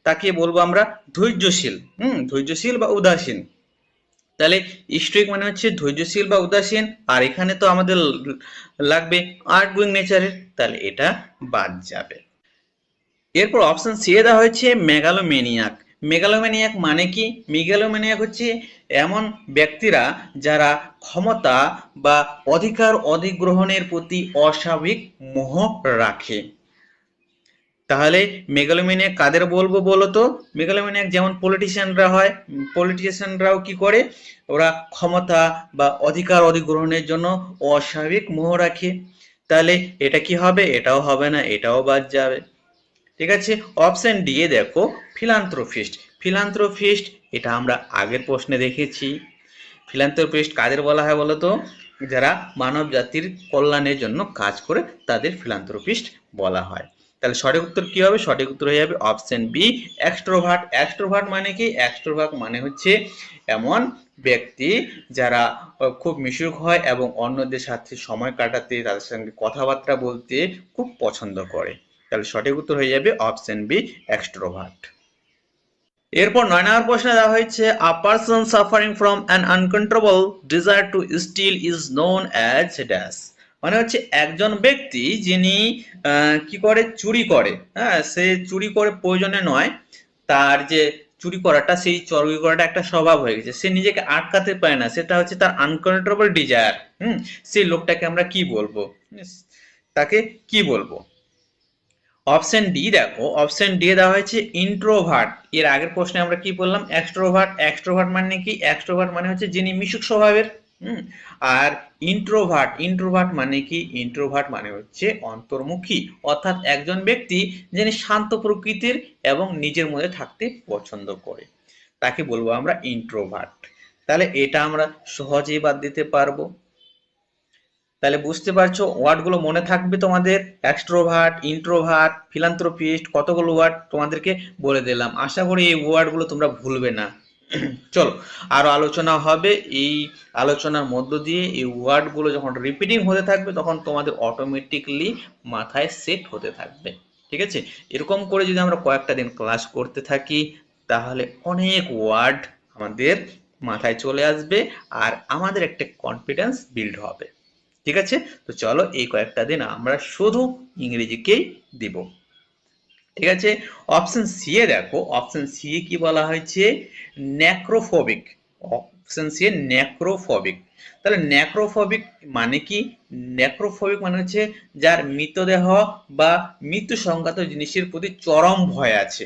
তাকে বলবো আমরা ধৈর্যশীল। ধৈর্যশীল বা উদাসীন। তাহলে স্টোইক মানে হচ্ছে ধৈর্যশীল বা উদাসীন, আর এখানে তো আমাদের লাগবে আউটগোয়িং নেচারের, তাহলে এটা বাদ যাবে। এরপর অপশন সি এ দেওয়া হয়েছে মেগালোমেনিয়াক। মেগালোমেনিয়াক মানে কি? মেগালোমেনিয়াক হচ্ছে এমন ব্যক্তিরা যারা ক্ষমতা বা অধিকার অধিগ্রহণের প্রতি অস্বাভাবিক মোহ রাখে। তাহলে মেগালোমেনিয়াক কাদের বলবো বলো তো? মেগালোমেনিয়াক যেমন পলিটিশিয়ানরা হয়, পলিটিশিয়ানরাও কি করে? ওরা ক্ষমতা বা অধিকার অধিগ্রহণের জন্য অস্বাভাবিক মোহ রাখে। তাহলে এটা কি হবে? এটাও হবে না, এটাও বাদ যাবে। ঠিক আছে, অপশন ডি এ দেখো, ফিলান্থ্রোপিস্ট। ফিলান্থ্রোপিস্ট এটা আমরা আগের প্রশ্নে দেখেছি। ফিলান্থ্রোপিস্ট কাদের বলা হয় বলো তো? যারা মানব জাতির কল্যাণের জন্য কাজ করে তাদের ফিলান্থ্রোপিস্ট বলা হয়। তাহলে সঠিক উত্তর কি হবে? সঠিক উত্তর হয়ে যাবে অপশন বি, এক্সট্রোভার্ট। এক্সট্রোভার্ট মানে কি? এক্সট্রোভার্ট মানে হচ্ছে এমন ব্যক্তি যারা খুব মিশুক হয় এবং অন্যদের সাথে সময় কাটাতে, তাদের সঙ্গে কথাবার্তা বলতে খুব পছন্দ করে। তাহলে সঠিক উত্তর হয়ে যাবে অপশন বি, এক্সট্রোভার্ট। এরপর 9 নম্বর প্রশ্নে দেওয়া হয়েছে a person suffering from an uncontrollable desire to steal is known as dash. মানে হচ্ছে একজন ব্যক্তি যিনি কি করে? চুরি করে। হ্যাঁ, সে চুরি করে প্রয়োজনে নয়, তার যে চুরি করাটা, সেই চুরি করাটা একটা স্বভাব হয়ে গেছে, সে নিজেকে আটকাতে পারে না, সেটা হচ্ছে তার আনকন্ট্রোলেবল ডিজায়ার। সেই লোকটাকে আমরা কি বলবো? তাকে কি বলবো? অপশন ডি দেখো, অপশন ডি দেওয়া হয়েছে ইন্ট্রোভার্ট। এর আগের প্রশ্নে আমরা কি বললাম? এক্সট্রোভার্ট। এক্সট্রোভার্ট মানে কি? এক্সট্রোভার্ট মানে হচ্ছে যিনি মিশুক স্বভাবের। আর ইন্ট্রোভার্ট, ইন্ট্রোভার্ট মানে কি? ইন্ট্রোভার্ট মানে হচ্ছে অন্তর্মুখী, অর্থাৎ একজন ব্যক্তি যিনি শান্ত প্রকৃতির এবং নিজের মধ্যে থাকতে পছন্দ করে, তাকে বলবো আমরা ইন্ট্রোভার্ট। তাহলে এটা আমরা সহজেই বাদ দিতে পারবো। তাহলে বুঝতে পারছো, ওয়ার্ডগুলো মনে থাকবে তোমাদের। এক্সট্রোভার্ট, ইন্ট্রোভার্ট, ফিলান্থ্রোপিস্ট, কতগুলো ওয়ার্ড তোমাদেরকে বলে দিলাম। আশা করি এই ওয়ার্ডগুলো তোমরা ভুলবে না। চলো, আরো আলোচনা হবে। এই আলোচনার মধ্য দিয়ে এই ওয়ার্ডগুলো যখন রিপিটিং হতে থাকবে তখন তোমাদের অটোমেটিকলি মাথায় সেট হতে থাকবে। ঠিক আছে? এরকম করে যদি আমরা কয়েকটা দিন ক্লাস করতে থাকি তাহলে অনেক ওয়ার্ড আমাদের মাথায় চলে আসবে আর আমাদের একটা কনফিডেন্স বিল্ড হবে। ঠিক আছে? তো চলো এই কয়েকটা দিন আমরা শুধু ইংরেজিকেই দিব। ঠিক আছে? অপশন সি এ দেখো, অপশন সি এ কি বলা হয়েছে? নেক্রোফোবিক। অপশন সি এ নেক্রোফোবিক। তাহলে নেক্রোফোবিক মানে কি? নেক্রোফোবিক মানে হচ্ছে যার মৃতদেহ বা মৃত্যু সংক্রান্ত জিনিসের প্রতি চরম ভয় আছে।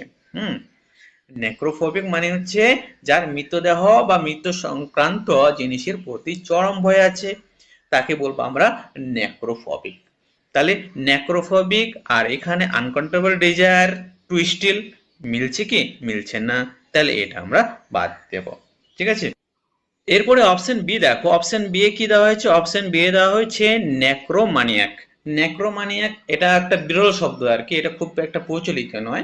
নেক্রোফোবিক মানে হচ্ছে যার মৃতদেহ বা মৃত্যু সংক্রান্ত জিনিসের প্রতি চরম ভয় আছে, তাকে বলবো আমরা নেক্রোফোবিক। তাহলে নেক্রোফোবিক আর এখানে আনকন্ট্রোলেবল ডিজায়ার টু স্টিল মিলছে কি? মিলছে না। তাহলে এটা আমরা বাদ দেব। ঠিক আছে? এরপরে অপশন বি দেখো, অপশন বি এ কি দেওয়া হয়েছে? অপশন বি এ দেওয়া হয়েছে নেক্রোমানিয়াক। নেক্রোমানিয়াক এটা একটা বিরল শব্দ আর কি, এটা খুব একটা প্রচলিত নয়।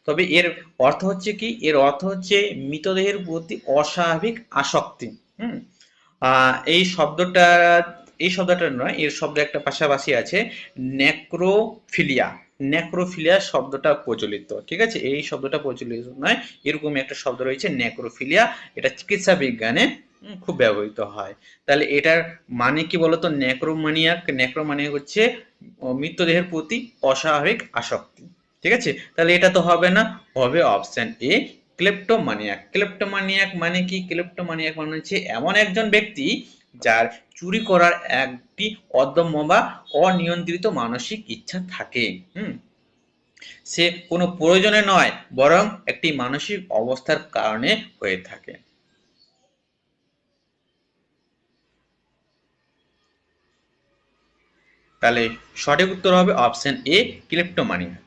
তবে এর অর্থ হচ্ছে কি? এর অর্থ হচ্ছে মৃতদেহের প্রতি অস্বাভাবিক আসক্তি। হুম এই শব্দটা, এই শব্দটা নয়, এর শব্দ একটা পাশাপাশি আছে, নেক্রোফিলিয়া। নেক্রোফিলিয়া শব্দটা প্রচলিত। ঠিক আছে? এই শব্দটা প্রচলিত নয়, এরকমই একটা শব্দ রয়েছে নেক্রোফিলিয়া, এটা চিকিৎসা বিজ্ঞানে খুব ব্যবহৃত হয়। তাহলে এটার মানে কি বলতো? নেক্রোমানিয়াক। নেক্রোমানিয়াক হচ্ছে মৃতদেহের প্রতি অস্বাভাবিক আসক্তি। ঠিক আছে? তাহলে এটা তো হবে না, হবে অপশন এ, ক্লেপ্টোমানিয়াক। ক্লেপ্টোমানিয়াক মানে কি? ক্লেপ্টোমানিয়াক মানে হচ্ছে এমন একজন ব্যক্তি যার চুরি করার একটি অদম্য বা অনিয়ন্ত্রিত মানসিক ইচ্ছা থাকে। সে কোনো প্রয়োজনে নয়, বরং একটি মানসিক অবস্থার কারণে হয়ে থাকে। তাহলে সঠিক উত্তর হবে অপশন এ, ক্লেপ্টোমানিয়াক।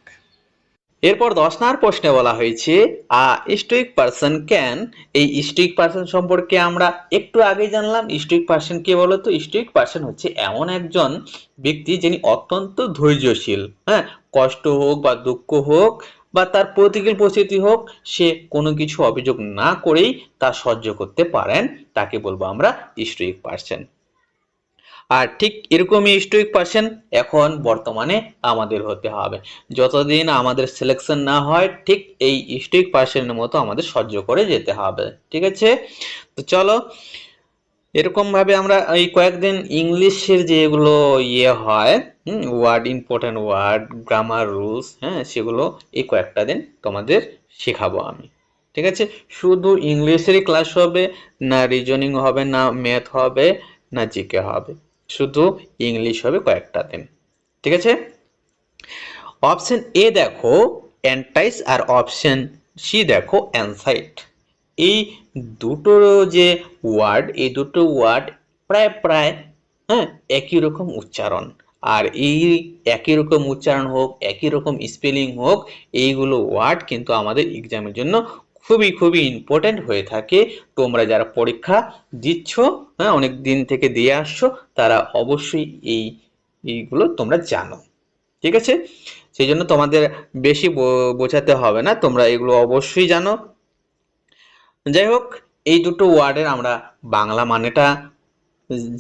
এরপর 10 নম্বর প্রশ্নে বলা হয়েছে আ স্টোইক পারসন ক্যান। এই স্টোইক পারসন সম্পর্কে আমরা একটু আগেই জানলাম। স্টোইক পারসন কে বলতো? স্টোইক পারসন হচ্ছে এমন একজন ব্যক্তি যিনি অত্যন্ত ধৈর্যশীল। কষ্ট হোক বা দুঃখ হোক বা তার প্রতিকূল পরিস্থিতি হোক, সে কোনো কিছু অভিযোগ না করেই তা সহ্য করতে পারেন, তাকে বলবো আমরা স্টোইক পারসন। আর ঠিক এরকমই স্টোইক পারসন এখন বর্তমানে আমাদের হতে হবে। যতদিন আমাদের সিলেকশন না হয় ঠিক এই স্টোইক পারসনের মতো আমাদের সহ্য করে যেতে হবে। ঠিক আছে? তো চলো, এরকম ভাবে আমরা এই কয়েকদিন ইংলিশের যেগুলো হয়, word, important word, grammar rules, সেগুলো এই কয়েকটা দিন তোমাদের শেখাবো আমি। ঠিক আছে? শুধু ইংলিশেরই ক্লাস হবে, না রিজনিং হবে, না ম্যাথ হবে, না জিকে হবে, শুধু ইংলিশ হবে কয়েকটা দিন। ঠিক আছে? অপশন এ দেখো এন্টাইস আর অপশন সি দেখো অ্যানসাইট। এই দুটো যে ওয়ার্ড, এই দুটো ওয়ার্ড প্রায় প্রায় একই রকম উচ্চারণ। আর এই একই রকম উচ্চারণ হোক, একই রকম স্পেলিং হোক, এইগুলো ওয়ার্ড কিন্তু আমাদের এক্সামের জন্য খুবই খুবই ইম্পর্টেন্ট হয়ে থাকে। তোমরা যারা পরীক্ষা দিচ্ছ, হ্যাঁ, অনেক দিন থেকে দিয়ে আসছো, তারা অবশ্যই এইগুলো তোমরা জানো। ঠিক আছে, সেই জন্য তোমাদের বেশি বোঝাতে হবে না, তোমরা এগুলো অবশ্যই জানো। যাই হোক, এই দুটো ওয়ার্ডের আমরা বাংলা মানেটা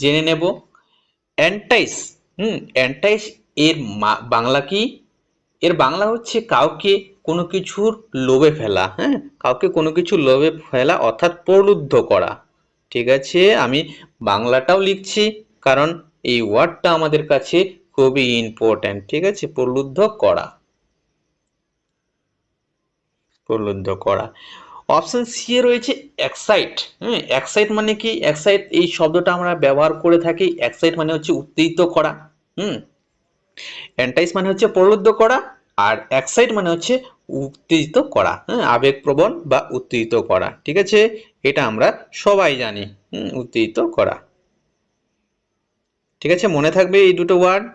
জেনে নেব। অ্যান্টাইস, অ্যান্টাইস এর বাংলা কি? এর বাংলা হচ্ছে কাউকে কোনো কিছুর লোভে ফেলা, হ্যাঁ, কাউকে কোনো কিছু লোভে ফেলা অর্থাৎ প্রলুব্ধ করা। ঠিক আছে, আমি বাংলাটাও লিখছি কারণ এই ওয়ার্ডটা আমাদের কাছে খুবই ইম্পর্ট্যান্ট। ঠিক আছে, প্রলুব্ধ করা, প্রলুব্ধ করা। অপশন সি এ রয়েছে এক্সাইট। এক্সাইট মানে কি? এক্সাইট এই শব্দটা আমরা ব্যবহার করে থাকি। এক্সাইট মানে হচ্ছে উত্তেজিত করা। এন্টাইস মানে হচ্ছে প্রলুব্ধ করা, আর এক্সাইট মানে হচ্ছে উত্তেজিত করা, আবেগপ্রবণ বা উত্তেজিত করা। ঠিক আছে, এটা আমরা সবাই জানি, উত্তেজিত করা। ঠিক আছে, মনে থাকবে এই দুটো ওয়ার্ড।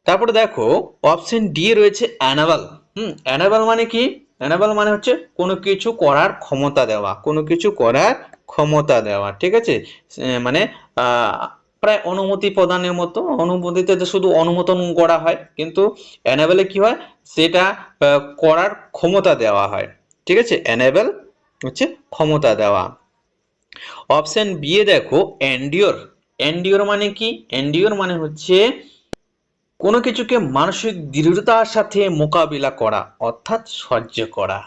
তারপরে দেখো অপশন ডি রয়েছে অ্যানাবল। অ্যানাবল মানে কি? অ্যানাবল মানে হচ্ছে কোনো কিছু করার ক্ষমতা দেওয়া, কোনো কিছু করার ক্ষমতা দেওয়া। ঠিক আছে, মানে প্রায় অনুমতি প্রদানের মতো। অনুমতিতে তো শুধু অনুমোদন করা হয়, কিন্তু অ্যানাবেলে কি হয়? সেটা করার ক্ষমতা দেওয়া হয়। ঠিক আছে, অ্যানাবেল হচ্ছে ক্ষমতা দেওয়া। অপশন বি এ দেখো এন্ডিওর। এন্ডিওর মানে কি? এন্ডিওর মানে হচ্ছে কোনো কিছুকে মানসিক দৃঢ়তার সাথে মোকাবিলা করা অর্থাৎ সহ্য করা।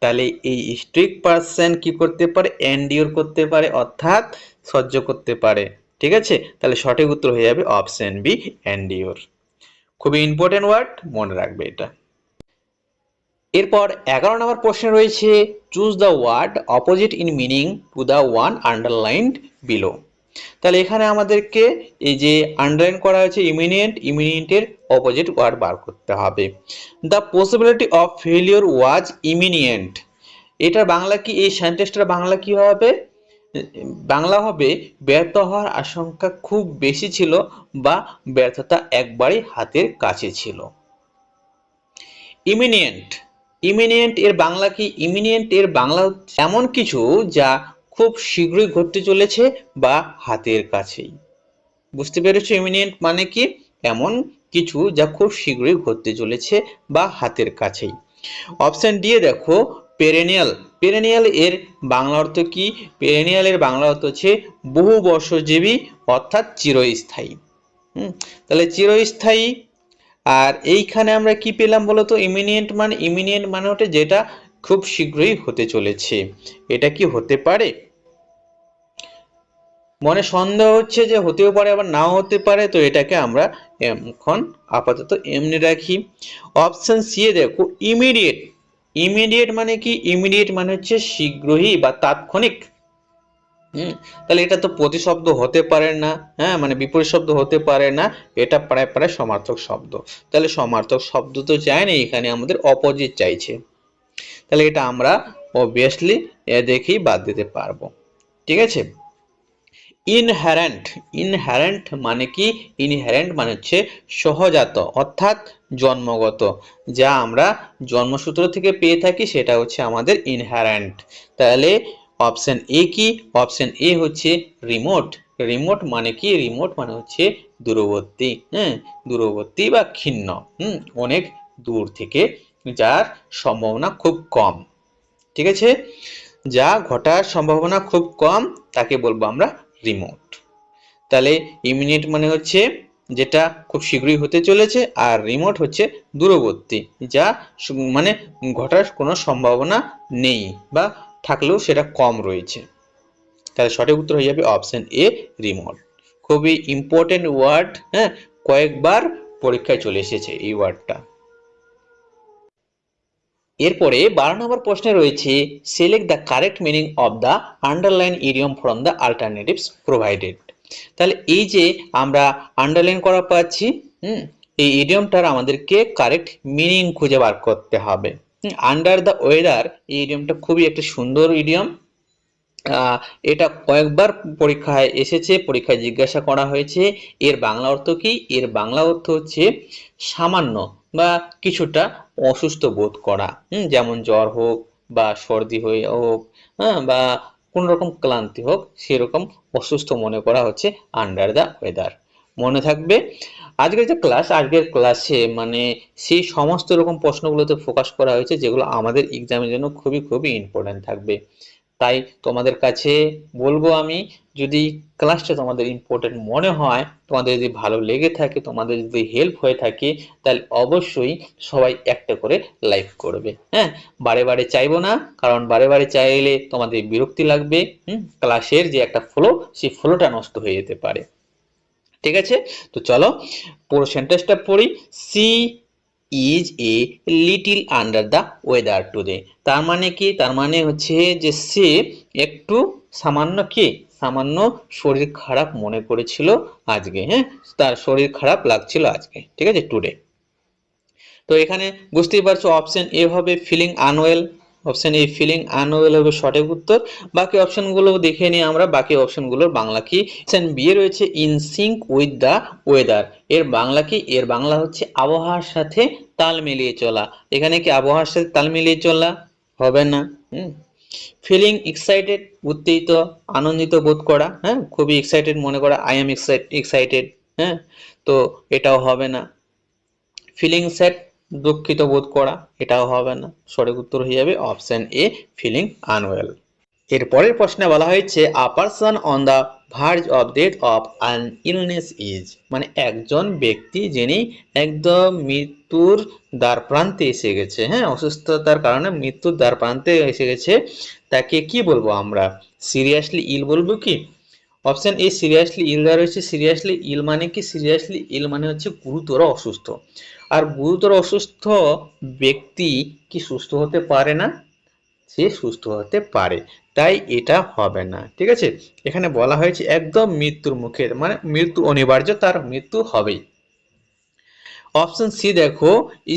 তাহলে এই স্ট্রিক পারসন কি করতে পারে? এন্ডিওর করতে পারে অর্থাৎ সহ্য করতে পারে। ঠিক আছে, তাহলে সঠিক উত্তর হয়ে যাবে অপশন বি, এন্ডিওর। খুবই ইম্পর্টেন্ট ওয়ার্ড, মনে রাখবে এটা। এরপর 11 নম্বর প্রশ্নে রয়েছে choose the word opposite in meaning to the one underlined below. তাহলে এখানে আমাদেরকে এই যে আন্ডারলাইন করা হয়েছে ইমিনিয়েন্ট, ইমিনিয়েন্টের অপোজিট ওয়ার্ড বার করতে হবে। দ্য পসিবিলিটি অফ ফেলিওর ওয়াজ ইমিনিয়েন্ট। এটার বাংলা কি? এই সেন্টেন্সটার বাংলা কি হবে? বাংলা হবে ব্যর্থ হওয়ার আশঙ্কা খুব বেশি ছিল বা ব্যর্থতা একবারই হাতের কাছে ছিল। ইমিনিয়েন্ট, ইমিনিয়েন্ট এর বাংলা কি? ইমিনিয়েন্ট এর বাংলা এমন কিছু যা খুব শীঘ্রই ঘটতে চলেছে বা হাতের কাছেই। বুঝতে পেরেছো ইমিনিয়েন্ট মানে কি? এমন কিছু যা খুব শীঘ্রই ঘটতে চলেছে বা হাতের কাছেই। অপশন ডি এ দেখো পেরেনিয়াল। পেরেনিয়াল এর বাংলা অর্থ কি? পেরেনিয়াল এর বাংলা অর্থ হচ্ছে বহু বর্ষজীবী অর্থাৎ চিরস্থায়ী। তাহলে চিরস্থায়ী। আর এইখানে আমরা কি পেলাম বলতো? ইমিনিয়েন্ট মানে, ইমিনিয়েন্ট মানে হচ্ছে যেটা খুব শীঘ্রই হতে চলেছে। এটা কি হতে পারে? মনে সন্দেহ হচ্ছে যে হতেও পারে আবার নাও হতে পারে, তো এটাকে আমরা এখন আপাতত এমনি রাখি। অপশন সি এ দেখো ইমিডিয়েট। ইমিডিয়েট মানে কি? ইমিডিয়েট মানে হচ্ছে শীঘ্রই বা তাৎক্ষণিক। তাহলে এটা তো প্রতিশব্দ হতে পারে না, হ্যাঁ, মানে বিপরীত শব্দ হতে পারে না, এটা প্রায় প্রায় সমার্থক শব্দ। তাহলে সমার্থক শব্দ তো চাই না, এখানে আমাদের অপোজিট চাইছে। তাহলে এটা আমরা অবভিয়াসলি দেখেই বাদ দিতে পারবো। ঠিক আছে। ইনহেরেন্ট, ইনহেরেন্ট মানে কি? ইনহেরেন্ট মানে হচ্ছে সহজাত অর্থাৎ জন্মগত, যা আমরা জন্মসূত্র থেকে পেয়ে থাকি, সেটা হচ্ছে আমাদের ইনহেরেন্ট। তাহলে অপশন এ কি? অপশন এ হচ্ছে রিমোট। রিমোট মানে কি? রিমোট মানে হচ্ছে দূরবর্তী, দূরবর্তী বা ক্ষীণ, অনেক দূর থেকে, যার সম্ভাবনা খুব কম। ঠিক আছে, যা ঘটার সম্ভাবনা খুব কম তাকে বলবো আমরা রিমোট। তাহলে ইমিডিয়েট মানে হচ্ছে যেটা খুব শীঘ্রই হতে চলেছে, আর রিমোট হচ্ছে দূরবর্তী, যা মানে ঘটার কোনো সম্ভাবনা নেই বা থাকলেও সেটা কম রয়েছে। তাহলে সঠিক উত্তর হয়ে যাবে অপশন এ, রিমোট। খুবই ইম্পর্টেন্ট ওয়ার্ড, হ্যাঁ, কয়েকবার পরীক্ষায় চলে এসেছে এই ওয়ার্ডটা। এরপরে 12 নম্বর প্রশ্নে রয়েছে select the correct meaning of the underline idiom from the alternatives provided. তাহলে এই যে আমরা আন্ডারলাইন করা পাচ্ছি, এই ইডিয়মটার আমাদেরকে কারেক্ট মিনিং খুঁজে বার করতে হবে। আন্ডার দ্য ওয়েদার, এই ইডিয়মটা খুবই একটা সুন্দর ইডিয়ম। এটা কয়েকবার পরীক্ষায় এসেছে, পরীক্ষায় জিজ্ঞাসা করা হয়েছে। এর বাংলা অর্থ কি? এর বাংলা অর্থ হচ্ছে সামান্য বা কিছুটা অসুস্থ বোধ করা, যেমন জ্বর হোক, বা সর্দি হয়ে হোক, হ্যাঁ, বা কোনো রকম ক্লান্তি হোক, সেরকম অসুস্থ মনে করা হচ্ছে আন্ডার দ্য ওয়েদার। মনে থাকবে আজকের ক্লাসে মানে সেই সমস্ত রকম প্রশ্নগুলোতে ফোকাস করা হয়েছে যেগুলো আমাদের এক্সামের জন্য খুবই খুবই ইম্পর্টেন্ট থাকবে। তাই তোমাদের কাছে বলবো আমি, যদি ক্লাসটা তোমাদের ইম্পর্টেন্ট মনে হয়, তোমাদের যদি ভালো লেগে থাকে, তোমাদের যদি হেল্প হয়ে থাকে, তাহলে অবশ্যই সবাই একটা করে লাইক করবে। হ্যাঁ, বারে বারে চাইবো না, কারণ বারে বারে চাইলে তোমাদের বিরক্তি লাগবে। ক্লাসের যে একটা ফ্লো, সেই ফ্লোটা নষ্ট হয়ে যেতে পারে। ঠিক আছে, তো চলো পুরো সেন্টেন্সটা পড়ি। She is a little under the weather today. তার মানে কি? তার মানে হচ্ছে যে সে একটু সামান্য কি, সামান্য শরীর খারাপ মনে করেছিল আজকে। হ্যাঁ, তার শরীর খারাপ লাগছিল আজকে। ঠিক আছে, টুডে। তো এখানে বুঝতেই পারছো অপশন এ হবে feeling unwell. Option A feeling unwell হবে সঠিক উত্তর। বাকি অপশনগুলো দেখে নিই আমরা, বাকি অপশনগুলোর বাংলা কি। অপশন বি রয়েছে in sync with the weather. এর বাংলা কি? এর বাংলা হচ্ছে আবহাওয়ার সাথে তাল মিলিয়ে চলা। এখানে কি আবহাওয়ার সাথে তাল মিলিয়ে চলা হবে না। ফিলিং এক্সাইটেড, উত্তেজিত, আনন্দিত বোধ করা, হ্যাঁ, খুবই এক্সাইটেড মনে করা, আই এম এক্সাইটেড। হ্যাঁ, তো এটাও হবে না। ফিলিং স্যাড, দুঃখিত বোধ করা, এটাও হবে না। সঠিক উত্তর হয়ে যাবে অপশন এ ফিলিং আনওয়েল। এর পরের প্রশ্নে বলা হয়েছে a person on the verge of death of an illness is, মানে একজন ব্যক্তি যিনি একদম মৃত্যুর দ্বার প্রান্তে এসে গেছে। হ্যাঁ, অসুস্থতার কারণে মৃত্যুর দ্বার প্রান্তে এসে গেছে, তাকে কি বলবো আমরা? সিরিয়াসলি ইল বলবো কি? অপশন এ সিরিয়াসলি ইল দেওয়া রয়েছে। সিরিয়াসলি ইল মানে কি? সিরিয়াসলি ইল মানে হচ্ছে গুরুতর অসুস্থ। আর গুরুতর অসুস্থ ব্যক্তি কি সুস্থ হতে পারে না? সে সুস্থ হতে পারে, তাই এটা হবে না। ঠিক আছে, এখানে বলা হয়েছে একদম মৃত্যুর মুখে, মানে মৃত্যু অনিবার্য, তার মৃত্যু হবেই। অপশন সি দেখো,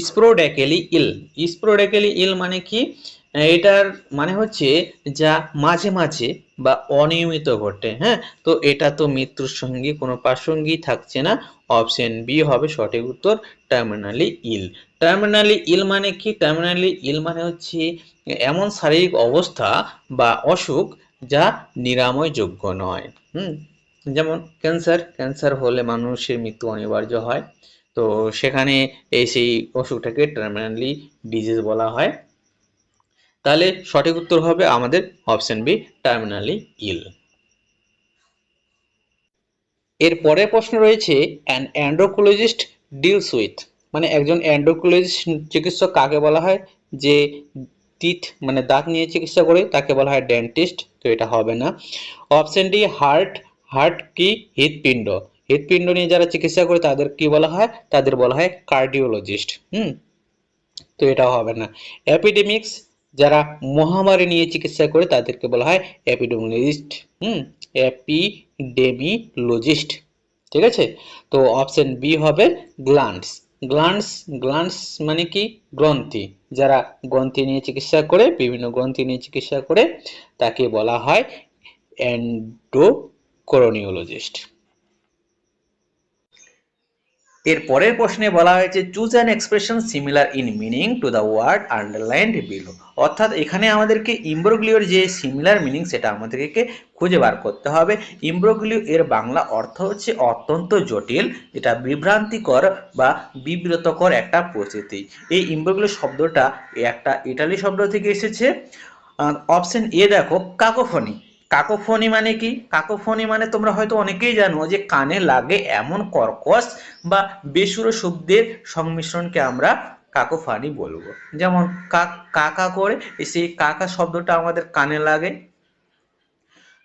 স্পোরোডাইক্যালি ইল। স্পোরোডাইক্যালি ইল মানে কি? এটার মানে হচ্ছে যা মাঝে মাঝে বা অনিয়মিত ঘটে। হ্যাঁ, তো এটা তো মৃত্যুর সঙ্গে কোনো প্রাসঙ্গিক থাকছে না। অপশন বি হবে সঠিক উত্তর, টার্মিনালি ইল। টার্মিনালি ইল মানে কি? টার্মিনালি ইল মানে হচ্ছে এমন শারীরিক অবস্থা বা অসুখ যা নিরাময়যোগ্য নয়। যেমন ক্যান্সার। ক্যান্সার হলে মানুষের মৃত্যু অনিবার্য হয়। তো সেখানে সেই অসুখটাকে টার্মিনালি ডিজিজ বলা হয়। তাহলে সঠিক উত্তর হবে আমাদের অপশন বি, টার্মিনালি ইল। এর পরের প্রশ্ন রয়েছে অ্যান অ্যান্ড্রোক্রোলজিস্ট ডিলস উইথ, মানে একজন অ্যান্ড্রোক্রোলজিস্ট চিকিৎসক কাকে বলা হয়? যে টিথ মানে দাঁত নিয়ে চিকিৎসা করে তাকে বলা হয় ডেন্টিস্ট। তো এটা হবে না। Option D heart. হার্ট কি? হৃৎপিণ্ড। হৃৎপিণ্ড নিয়ে যারা চিকিৎসা করে তাদের কি বলা হয়? তাদের বলা হয় কার্ডিওলজিস্ট। তো এটাও হবে না। এপিডেমিক্স, যারা মহামারী নিয়ে চিকিৎসা করে তাদেরকে বলা হয় এপিডেমিওলজিস্ট। এপিডেমিওলজিস্ট। ঠিক আছে, তো অপশন বি হবে গ্ল্যান্ডস। গ্ল্যান্ডস, গ্ল্যান্ডস মানে কি? গ্রন্থি। যারা গ্রন্থি নিয়ে চিকিৎসা করে, বিভিন্ন গ্রন্থি নিয়ে চিকিৎসা করে, তাকে বলা হয় এন্ডোক্রোনিওলজিস্ট। এর পরের প্রশ্নে বলা হয়েছে choose an expression similar in meaning to the word underlined below. অর্থাৎ এখানে আমাদেরকে ইমব্রোগ্লিওর যে সিমিলার মিনিং সেটা আমাদেরকে খুঁজে বার করতে হবে। ইমব্রোগ্লিও এর বাংলা অর্থ হচ্ছে অত্যন্ত জটিল, এটা বিভ্রান্তিকর বা বিব্রতকর একটা পরিস্থিতি। এই ইমব্রোগ্লিও শব্দটা একটা ইটালি শব্দ থেকে এসেছে। অপশন এ দেখো, কাকোফনি। কাকোফনি মানে কি? কাকোফনি মানে তোমরা হয়তো অনেকেই জানো যে কানে লাগে এমন কর্কশ বা বেসুরো শব্দের সংমিশ্রণকে আমরা কাকোফনি বলবো। যেমন কাকা করে, সেই কাকা শব্দটা আমাদের কানে লাগে।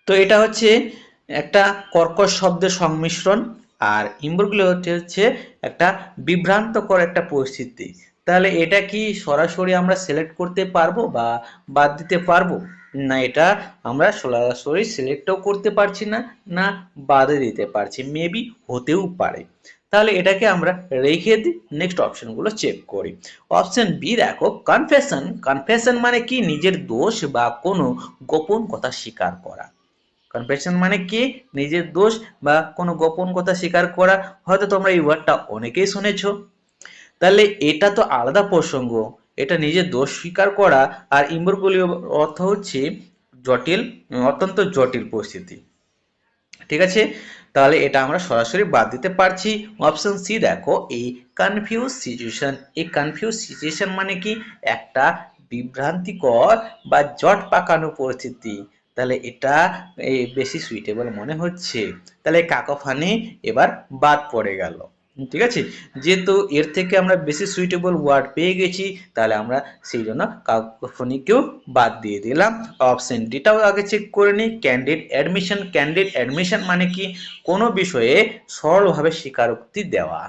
তো এটা হচ্ছে একটা কর্কশ শব্দের সংমিশ্রণ। আর ইমব্রোগ্লিও হচ্ছে একটা বিভ্রান্তকর একটা পরিস্থিতি। তাহলে এটা কি সরাসরি আমরা সিলেক্ট করতে পারবো বা বাদ দিতে পারবো? না, এটা আমরা সরাসরি সিলেক্টও করতে পারছি না, না বাদে দিতে পারছি, মেবি হতেও পারে। তাহলে এটাকে আমরা রেখে দিই, নেক্সট অপশনগুলো চেক করি। অপশন বি দেখো, কনফেশন। কনফেশন মানে কি? নিজের দোষ বা কোনো গোপন কথা স্বীকার করা। কনফেশন মানে কি? নিজের দোষ বা কোনো গোপন কথা স্বীকার করা। হয়তো তোমরা এই ওয়ার্ডটা অনেকেই শুনেছো। তাহলে এটা তো আলাদা প্রসঙ্গ, এটা নিজের দোষ স্বীকার করা। আর ইম্বরগুলিও অর্থ হচ্ছে জটিল, অত্যন্ত জটিল পরিস্থিতি। ঠিক আছে, তাহলে এটা আমরা সরাসরি বাদ দিতে পারছি। অপশন সি দেখো, এই কনফিউজ সিচুয়েশন। এই কনফিউজ সিচুয়েশন মানে কি, একটা বিভ্রান্তিকর বা জট পাকানো পরিস্থিতি। তাহলে এটা বেশি সুইটেবল মনে হচ্ছে, তাহলে কাকোফানি এবার বাদ পড়ে গেল। ঠিক আছে, যেহেতু এর থেকে আমরা বেশি সুইটেবল ওয়ার্ড পেয়ে গেছি, তাহলে আমরা সেই জন্য কাকোফোনিকেও বাদ দিয়ে দিলাম। অপশন ডিটাও আগে চেক করে নিই। Candid admission. ক্যান্ডিড অ্যাডমিশন মানে কি, কোনো বিষয়ে সরলভাবে স্বীকারোক্তি দেওয়া।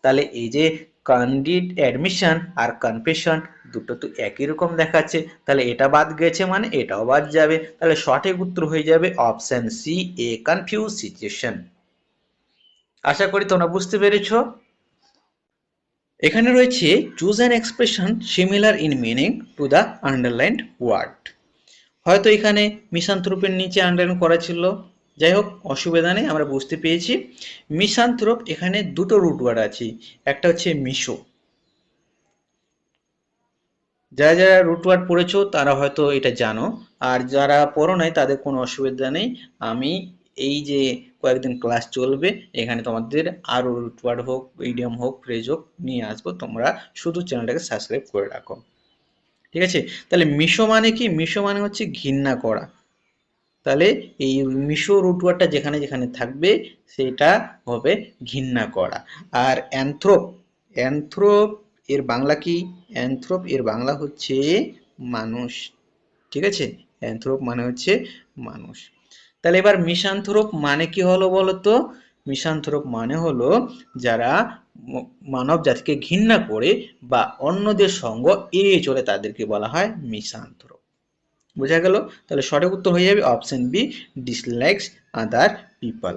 তাহলে এই যে ক্যান্ডিড অ্যাডমিশন আর কনফেশন দুটো তো একই রকম দেখাচ্ছে, তাহলে এটা বাদ গেছে মানে এটাও বাদ যাবে। তাহলে সঠিক উত্তর হয়ে যাবে option C, a confuse situation. আশা করি তোমরা বুঝতে পেরেছো। এখানে রয়েছে choose an expression similar in meaning to the underlined word. হয়তো এখানে মিসান্থ্রোপের নিচে আন্ডারলাইন করা ছিল, যাই হোক অসুবিধা নেই, আমরা বুঝতে পেরেছি। মিসান্থ্রোপ এখানে দুটো রুট ওয়ার্ড আছে, একটা হচ্ছে মিশো। যারা যারা রুট ওয়ার্ড পড়েছো তারা হয়তো এটা জানো, আর যারা পড়ো নাই তাদের কোনো অসুবিধা নেই। আমি এই যে কয়েকদিন ক্লাস চলবে, এখানে তোমাদের আরো রুট ওয়ার্ড হোক, ইডিয়ম হোক, ফ্রেজ হোক নিয়ে আসবো, তোমরা শুধু চ্যানেলটাকে সাবস্ক্রাইব করে রাখো। ঠিক আছে, তাহলে মিশো মানে কি, মিশো মানে হচ্ছে ঘৃণা করা। তাহলে এই মিশো রুট ওয়ার্ডটা যেখানে যেখানে থাকবে সেটা হবে ঘৃণা করা। আর অ্যানথ্রোপ, অ্যানথ্রোপ এর বাংলা কি, অ্যানথ্রোপ এর বাংলা হচ্ছে মানুষ। ঠিক আছে, অ্যানথ্রোপ মানে হচ্ছে মানুষ। তাহলে এবার মিশান্থ্রোপ মানে কি হলো বলো তো? মিশান্থ্রোপ মানে হলো যারা মানব জাতিকে ঘৃণা করে বা অন্যদের সঙ্গ এড়িয়ে চলে তাদেরকে বলা হয় মিশান্থ্রোপ। বোঝা গেল? তাহলে সঠিক উত্তর হয়ে যাবে option B, dislikes other people.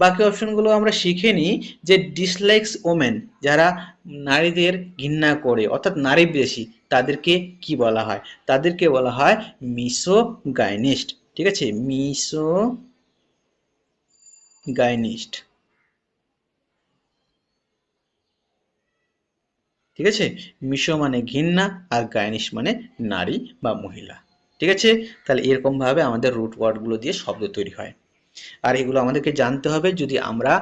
বাকি অপশনগুলো আমরা শিখে নিই। যে ডিসলাইকস ওমেন, যারা নারীদের ঘৃণা করে অর্থাৎ নারী বিদ্বেষী, তাদেরকে কি বলা হয়? তাদেরকে বলা হয় মিসোগাইনিস্ট। ঠিক আছে, মিসোগাইনিস্ট। ঠিক আছে, মিশো মানে ঘৃণা আর গাইনিস্ট মানে নারী বা মহিলা। ঠিক আছে, তাহলে এরকম ভাবে আমাদের রুট ওয়ার্ড গুলো দিয়ে শব্দ তৈরি হয়। আর এগুলো আমাদেরকে জানতে হবে যদি আমরা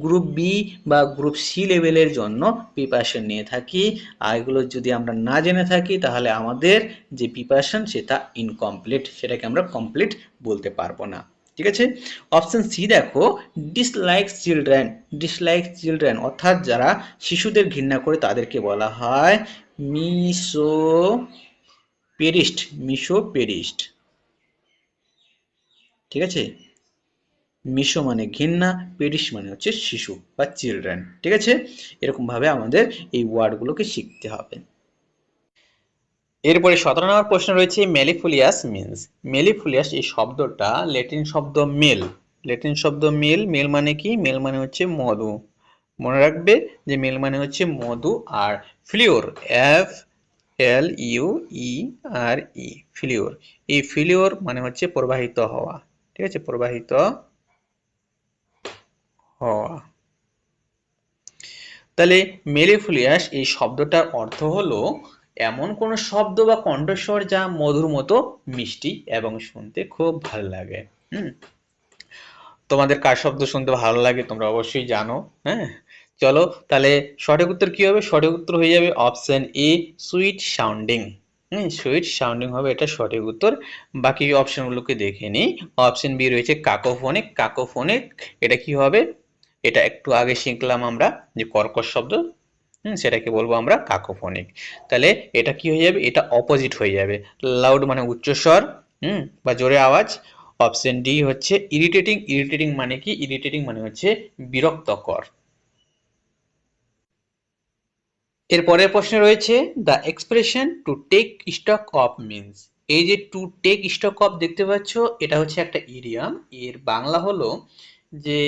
গ্রুপ বি বা গ্রুপ সি লেভেলের জন্য প্রিপারেশন নিয়ে থাকি। আর এগুলো যদি আমরা না জেনে থাকি তাহলে আমাদের যে প্রিপারেশন সেটা ইনকমপ্লিট, সেটাকে আমরা কমপ্লিট বলতে পারবো না। ঠিক আছে, অপশন সি দেখো, ডিসলাইক চিলড্রেন। ডিসলাইক চিলড্রেন অর্থাৎ যারা শিশুদের ঘৃণা করে তাদেরকে বলা হয় মিসো পেরিস্ট। মিসো পেরিস্ট। ঠিক আছে, মিশো মানে ঘৃণা, পেরিশ মানে হচ্ছে শিশু বা চিলড্রেন। ঠিক আছে, এরকম ভাবে আমাদের এই ওয়ার্ডগুলোকে শিখতে হবে। এরপরে 17 নম্বর প্রশ্ন রয়েছে মেলিফোলিয়াস মিন্স। মেলিফোলিয়াস এই শব্দটা ল্যাটিন শব্দ মেল। ল্যাটিন শব্দ মেল। মেল মানে কি? মেল মানে হচ্ছে মধু। মনে রাখবে যে মেল মানে হচ্ছে মধু। আর ফ্লিওর, এফ এল ইউ ই আর ই, ফ্লিওর। এই ফ্লিওর মানে হচ্ছে প্রবাহিত হওয়া। ঠিক আছে, প্রবাহিত হওয়া। তাহলে মেলিফোলিয়াস এই শব্দটার অর্থ হলো এমন কোন শব্দ বা কণ্ঠস্বর যা মধুর মতো মিষ্টি এবং শুনতে খুব ভালো লাগে। তোমাদের কার শব্দ শুনতে ভালো লাগে তোমরা অবশ্যই জানো। হ্যাঁ, চলো তাহলে সঠিক উত্তর কি হবে? সঠিক উত্তর হয়ে যাবে অপশন এ, সুইট সাউন্ডিং। সুইট সাউন্ডিং হবে এটা সঠিক উত্তর। বাকি অপশনগুলোকে দেখে নিই। অপশন বি রয়েছে কাকোফোনিক। কাকোফোনিক এটা কি হবে? এটা একটু আগে শিখলাম আমরা যে কর্কশ শব্দ, সেটাকে বলবো আমরা কাকোফোনিক। তাহলে এটা কি হয়ে যাবে? এটা অপোজিট হয়ে যাবে। লাউড মানে উচ্চস্বর বা জোরে আওয়াজ। অপশন ডি হচ্ছে ইরিটেটিং। ইরিটেটিং মানে কি? ইরিটেটিং মানে হচ্ছে বিরক্তকর। এর পরের প্রশ্নে রয়েছে the expression to take stock of means. এই যে টু টেক স্টক অফ দেখতে পাচ্ছ, এটা হচ্ছে একটা ইডিয়ম। এর বাংলা হলো যে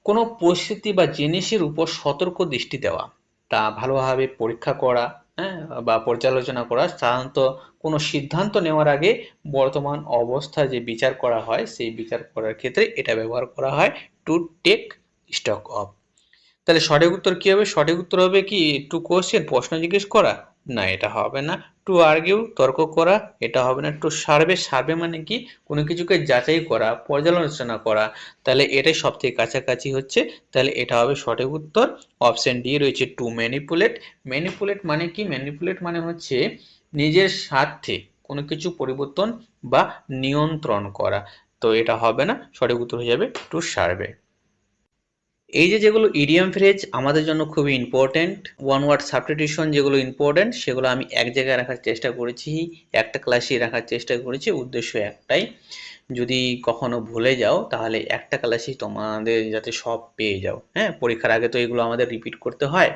কোনো পরিস্থিতি বা জিনিসের উপর সতর্ক দৃষ্টি দেওয়া, তা ভালোভাবে পরীক্ষা করা, হ্যাঁ, বা পর্যালোচনা করা। সাধারণত কোনো সিদ্ধান্ত নেওয়ার আগে বর্তমান অবস্থা যে বিচার করা হয় সেই বিচার করার ক্ষেত্রে এটা ব্যবহার করা হয়, টু টেক স্টক অফ। তাহলে সঠিক উত্তর কি হবে? সঠিক উত্তর হবে কি টু কোশ্চেন, প্রশ্ন জিজ্ঞেস করা। না, এটা হবে না। টু আর্গিউ, তর্ক করা, এটা হবে না। টু সার্ভে, সার্ভে মানে কি, কোনো কিছুকে যাচাই করা, পর্যালোচনা করা, তাহলে এটাই সব থেকে কাছাকাছি হচ্ছে, তাহলে এটা হবে সঠিক উত্তর। অপশন ডি রয়েছে টু ম্যানিপুলেট। ম্যানিপুলেট মানে কি, ম্যানিপুলেট মানে হচ্ছে নিজের স্বার্থে কোনো কিছু পরিবর্তন বা নিয়ন্ত্রণ করা, তো এটা হবে না, সঠিক উত্তর হয়ে যাবে টু সার্ভে। এই যে যেগুলো ইডিয়াম ফ্রেজ আমাদের জন্য খুবই ইম্পর্টেন্ট, ওয়ান ওয়ার্ড সাবস্টিটিউশন যেগুলো ইম্পর্টেন্ট সেগুলো আমি এক জায়গায় রাখার চেষ্টা করেছি, একটা ক্লাসে রাখার চেষ্টা করেছি, উদ্দেশ্য একটাই, যদি কখনো ভুলে যাও তাহলে একটা ক্লাসেই তোমাদের যাতে সব পেয়ে যাও। হ্যাঁ, পরীক্ষার আগে তো এগুলো আমাদের রিপিট করতে হয়,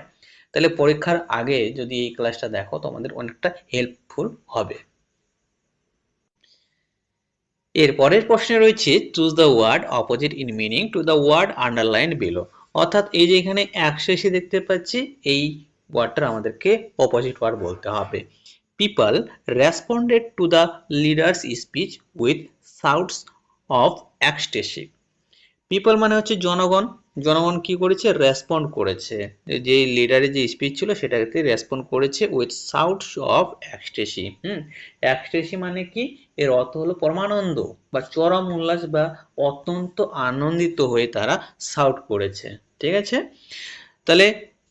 তাহলে পরীক্ষার আগে যদি এই ক্লাসটা দেখো তোমাদের অনেকটা হেল্পফুল হবে। এর পরের প্রশ্নে রয়েছে choose the word opposite in meaning to the word underline below. অর্থাৎ এই যে এখানে একশেষে দেখতে পাচ্ছি, এই ওয়ার্ডটা আমাদেরকে অপোজিট ওয়ার্ড বলতে হবে। People responded to the leaders speech with sounds of ecstasy. People মানে হচ্ছে জনগণ, জনগণ কি করেছে, রেসপন্ড করেছে, যে লিডারের যে স্পিচ ছিল সেটাতে রেসপন্ড করেছে with sounds of ecstasy. Ecstasy মানে কি, এর অর্থ হলো পরমানন্দ বা চরম উল্লাস বা অত্যন্ত আনন্দিত হয়ে তারা সাউট করেছে। ঠিক আছে, তাহলে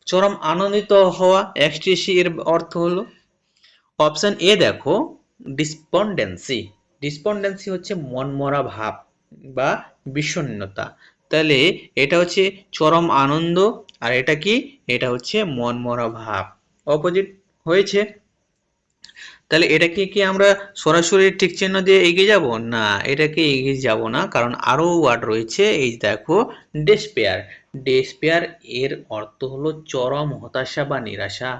চরম আনন্দিত হওয়া, এক্সটেসি এর অর্থ হলো। অপশন এ দেখো, ডিসপন্ডেন্সি। ডিসপন্ডেন্সি হচ্ছে মনমরা ভাব বা বিষণ্ণতা, তাহলে এটা হচ্ছে চরম আনন্দ, আর এটা কি, এটা হচ্ছে মনমরা ভাব, অপোজিট হয়েছে। তাহলে এটাকে কি আমরা সরাসরি টিক চিহ্ন দিয়ে এগিয়ে যাব? না, এটাকে এগিয়ে যাব না, কারণ আরো ওয়ার্ড রয়েছে। এই দেখো, ডেসপেয়ার। ডেসপেয়ার এর অর্থ হলো চরম হতাশা বা নিরাশা।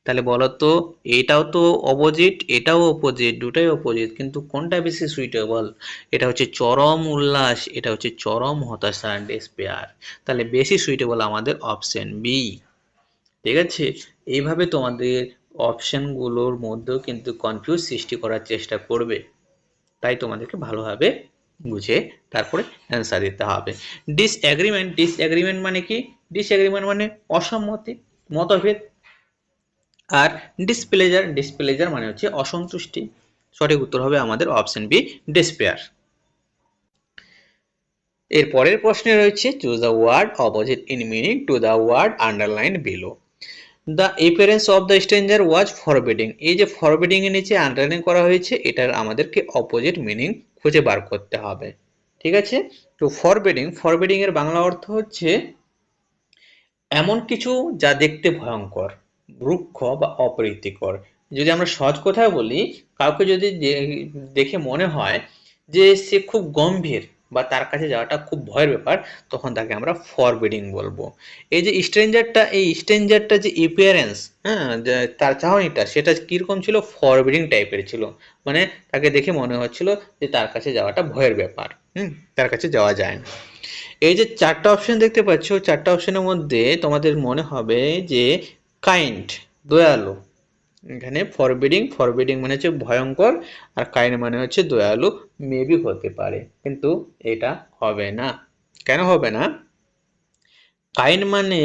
তাহলে বলো তো, এটাও তো অপোজিট, এটাও অপোজিট, দুটাই অপোজিট, কিন্তু কোনটা বেশি সুইটেবল? এটা হচ্ছে চরম উল্লাস, এটা হচ্ছে চরম হতাশা, ডেসপেয়ার। তাহলে বেশি সুইটেবল আমাদের অপশন বি। ঠিক আছে, এইভাবে তোমাদের অপশনগুলোর মধ্যেও কিন্তু কনফিউজ সৃষ্টি করার চেষ্টা করবে, তাই তোমাদেরকে ভালোভাবে বুঝে তারপরে অ্যান্সার দিতে হবে। ডিসএগ্রিমেন্ট, ডিসএগ্রিমেন্ট মানে কি, ডিসএগ্রিমেন্ট মানে অসম্মতি, মতভেদ। আর ডিসপ্লেজার, ডিসপ্লেজার মানে হচ্ছে অসন্তুষ্টি। সঠিক উত্তর হবে আমাদের অপশন বি, ডেসপেয়ার। এর পরের প্রশ্নে রয়েছে choose the word opposite in meaning to the word underline below. The appearance of the stranger was forbidding. এই যে ফরবিডিং এর নিচে আন্ডারলাইন করা হয়েছে, এটার আমাদেরকে অপোজিট মিনিং খুঁজে বার করতে হবে। ঠিক আছে, তো ফরবিডিং, ফরবিডিং এর বাংলা অর্থ হচ্ছে এমন কিছু যা দেখতে ভয়ঙ্কর, রুক্ষ বা অপ্রীতিকর। যদি আমরা সহজ কথায় বলি, কাউকে যদি দেখে মনে হয় যে সে খুব গম্ভীর বা তার কাছে যাওয়াটা খুব ভয়ের ব্যাপার, তখন তাকে আমরা ফরবিডিং বলবো। এই যে স্ট্রেঞ্জারটা, এই স্ট্রেঞ্জারটা যে অ্যাপিয়ারেন্স, হ্যাঁ, তার চাহনিটা সেটা কিরকম ছিল, ফরবিডিং টাইপের ছিল, মানে তাকে দেখে মনে হচ্ছিল যে তার কাছে যাওয়াটা ভয়ের ব্যাপার, তার কাছে যাওয়া যায় না। এই যে চারটা অপশন দেখতে পাচ্ছ, চারটা অপশনের মধ্যে তোমাদের মনে হবে যে কাইন্ড, দয়ালু। এখানে ফরবিডিং, ফরবিডিং মানে হচ্ছে ভয়ঙ্কর, আর কাইন্ড মানে হচ্ছে দয়ালু, মেবি হতে পারে, কিন্তু এটা হবে না। কেন হবে না? কাইন্ড মানে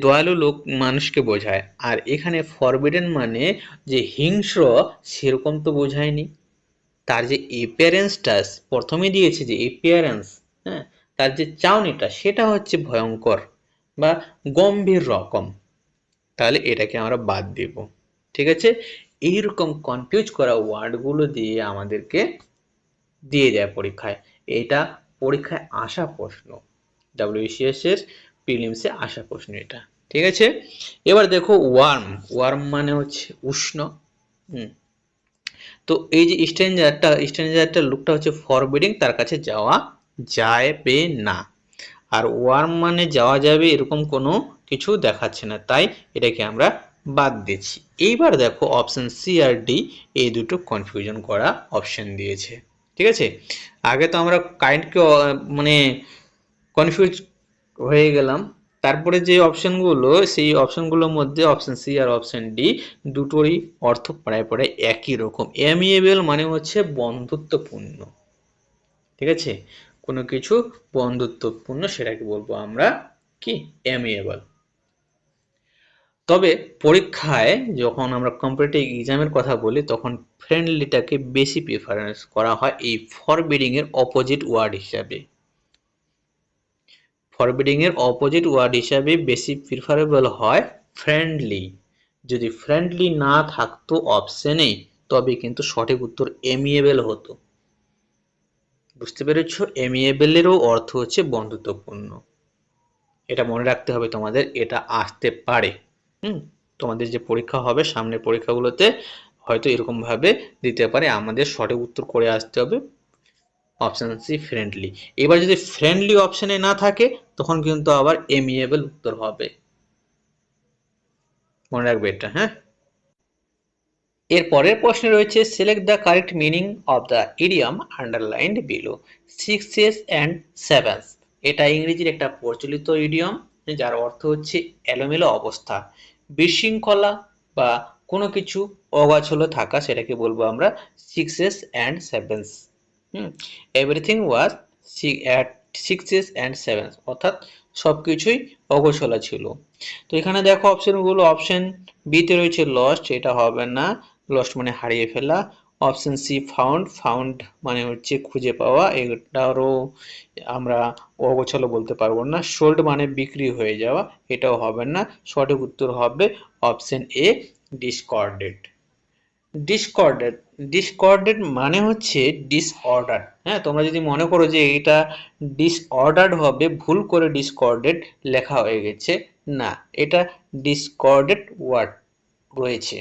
দয়ালু লোক মানুষকে বোঝায়, আর এখানে ফরবিডেন মানে যে হিংস্র, সেরকম তো বোঝায়নি। তার যে এপিয়ারেন্সটা প্রথমে দিয়েছে, যে এপিয়ারেন্স, হ্যাঁ, তার যে চাউনিটা সেটা হচ্ছে ভয়ঙ্কর বা গম্ভীর রকম, তাহলে এটাকে আমরা বাদ দেব। ঠিক আছে, এইরকম কনফিউজ করা ওয়ার্ডগুলো দিয়ে আমাদেরকে দিয়ে দেয় পরীক্ষায়, এটা পরীক্ষায় আসা প্রশ্ন, ডাব্লিউবিসিএস এর প্রিলিমসে আসা প্রশ্ন এটা। ঠিক আছে, এবার দেখো ওয়ার্ম। ওয়ার্ম মানে হচ্ছে উষ্ণ। হুম, তো এই যে স্ট্রেঞ্জারটা, স্ট্রেঞ্জারটার লুকটা হচ্ছে ফরবিডিং, তার কাছে যাওয়া যাবে না। আর ওয়ার্ম মানে যাওয়া যাবে এরকম কোনো কিছু দেখাচ্ছে না, তাই এটাকে আমরা বাদ দিচ্ছি। এইবার দেখো অপশন সি আর ডি, এই দুটো কনফিউশন করা অপশন দিয়েছে। ঠিক আছে, আগে তো আমরা কাইন্ডকে মানে কনফিউজ হয়ে গেলাম, তারপরে যে অপশনগুলো, সেই অপশনগুলোর মধ্যে অপশন সি আর অপশন ডি দুটোরই অর্থ প্রায় প্রায় একই রকম। অ্যামিয়েবল মানে হচ্ছে বন্ধুত্বপূর্ণ। ঠিক আছে, কোনো কিছু বন্ধুত্বপূর্ণ সেটাকে বলবো আমরা কি, অ্যামিয়েবল। তবে পরীক্ষায় যখন আমরা কম্পিটিটিভ এক্সামের কথা বলি তখন ফ্রেন্ডলিটাকে বেশি প্রিফারেন্স করা হয় এই ফরবিডিং এর অপোজিট ওয়ার্ড হিসাবে। ফরবিডিং এর অপোজিট ওয়ার্ড হিসাবে বেশি প্রিফারেবল হয় ফ্রেন্ডলি। যদি ফ্রেন্ডলি না থাকতো অপশনে তবে কিন্তু সঠিক উত্তর এমিয়েবল হতো। বুঝতে পেরেছো? এমিয়েবল এরও অর্থ হচ্ছে বন্ধুত্বপূর্ণ। এটা মনে রাখতে হবে তোমাদের, এটা আসতে পারে। তোমাদের যে পরীক্ষা হবে সামনের পরীক্ষাগুলোতে হয়তো এরকম ভাবে দিতে পারে। আমাদের সঠিক উত্তর করে আসতে হবে অপশন সি ফ্রেন্ডলি। এবার যদি ফ্রেন্ডলি অপশনে না থাকে তখন কিন্তু আবার এমিয়েবল উত্তর হবে। মনে রাখবে এটা, হ্যাঁ। এর পরের প্রশ্নে রয়েছে select the correct meaning of the idiom underlined below, sixes and sevens. এটা ইংরেজির একটা প্রচলিত ইডিয়ম যার অর্থ হচ্ছে এলোমেলো অবস্থা, বিশৃঙ্খলা বা কোনো কিছু অগোছালো থাকা, সেটাকে বলবো আমরা sixes and sevens. Everything was at sixes and sevens, অর্থাৎ সবকিছুই অগোছালো ছিল। তো এখানে দেখো অপশনগুলো, অপশন বিতে রয়েছে লস্ট, এটা হবে না, লস্ট মানে হারিয়ে ফেলা। অপশন সি ফাউন্ড, ফাউন্ড মানে হচ্ছে খুঁজে পাওয়া, এটারও আমরা অগোছালো বলতে পারবো না। সোল্ড মানে বিক্রি হয়ে যাওয়া, এটাও হবে না। সঠিক উত্তর হবে অপশন এ ডিসকর্ডেড। ডিসকর্ডেড, ডিসকর্ডেড মানে হচ্ছে ডিসঅর্ডার। হ্যাঁ, তোমরা যদি মনে করো যে এটা ডিসঅর্ডার্ড হবে, ভুল করে ডিসকর্ডেড লেখা হয়ে গেছে, না, এটা ডিসকর্ডেড ওয়ার্ড রয়েছে।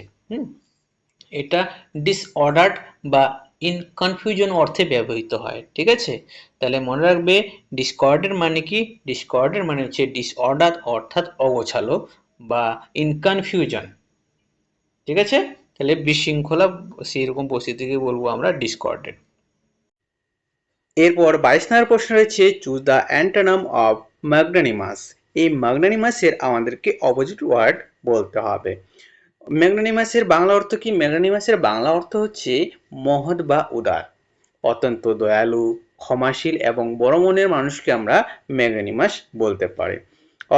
এটা ডিসঅর্ডার্ড বা ইন কনফিউশন অর্থে ব্যবহৃত হয়। ঠিক আছে, তাহলে মনে রাখবে ডিসকর্ডেড মানে কি? ডিসকর্ডেড মানে হচ্ছে ডিসঅর্ডার অর্থাৎ অগোছালো বা ইন কনফিউশন। ঠিক আছে, তাহলে বিশৃঙ্খলা সেইরকম পরিস্থিতিকে বলবো আমরা ডিসকর্ডেড। এরপর 22 নম্বর প্রশ্ন রয়েছে choose the antonym of magnanimous. এই ম্যাগনানিমাসের আমাদেরকে অপোজিট ওয়ার্ড বলতে হবে। ম্যাগনানিমাসের বাংলা অর্থ কি? ম্যাগনানিমাসের বাংলা অর্থ হচ্ছে মহৎ বা উদার, অত্যন্ত দয়ালু, ক্ষমাশীল এবং বড় মনের মানুষকে আমরা ম্যাগনানিমাস বলতে পারি।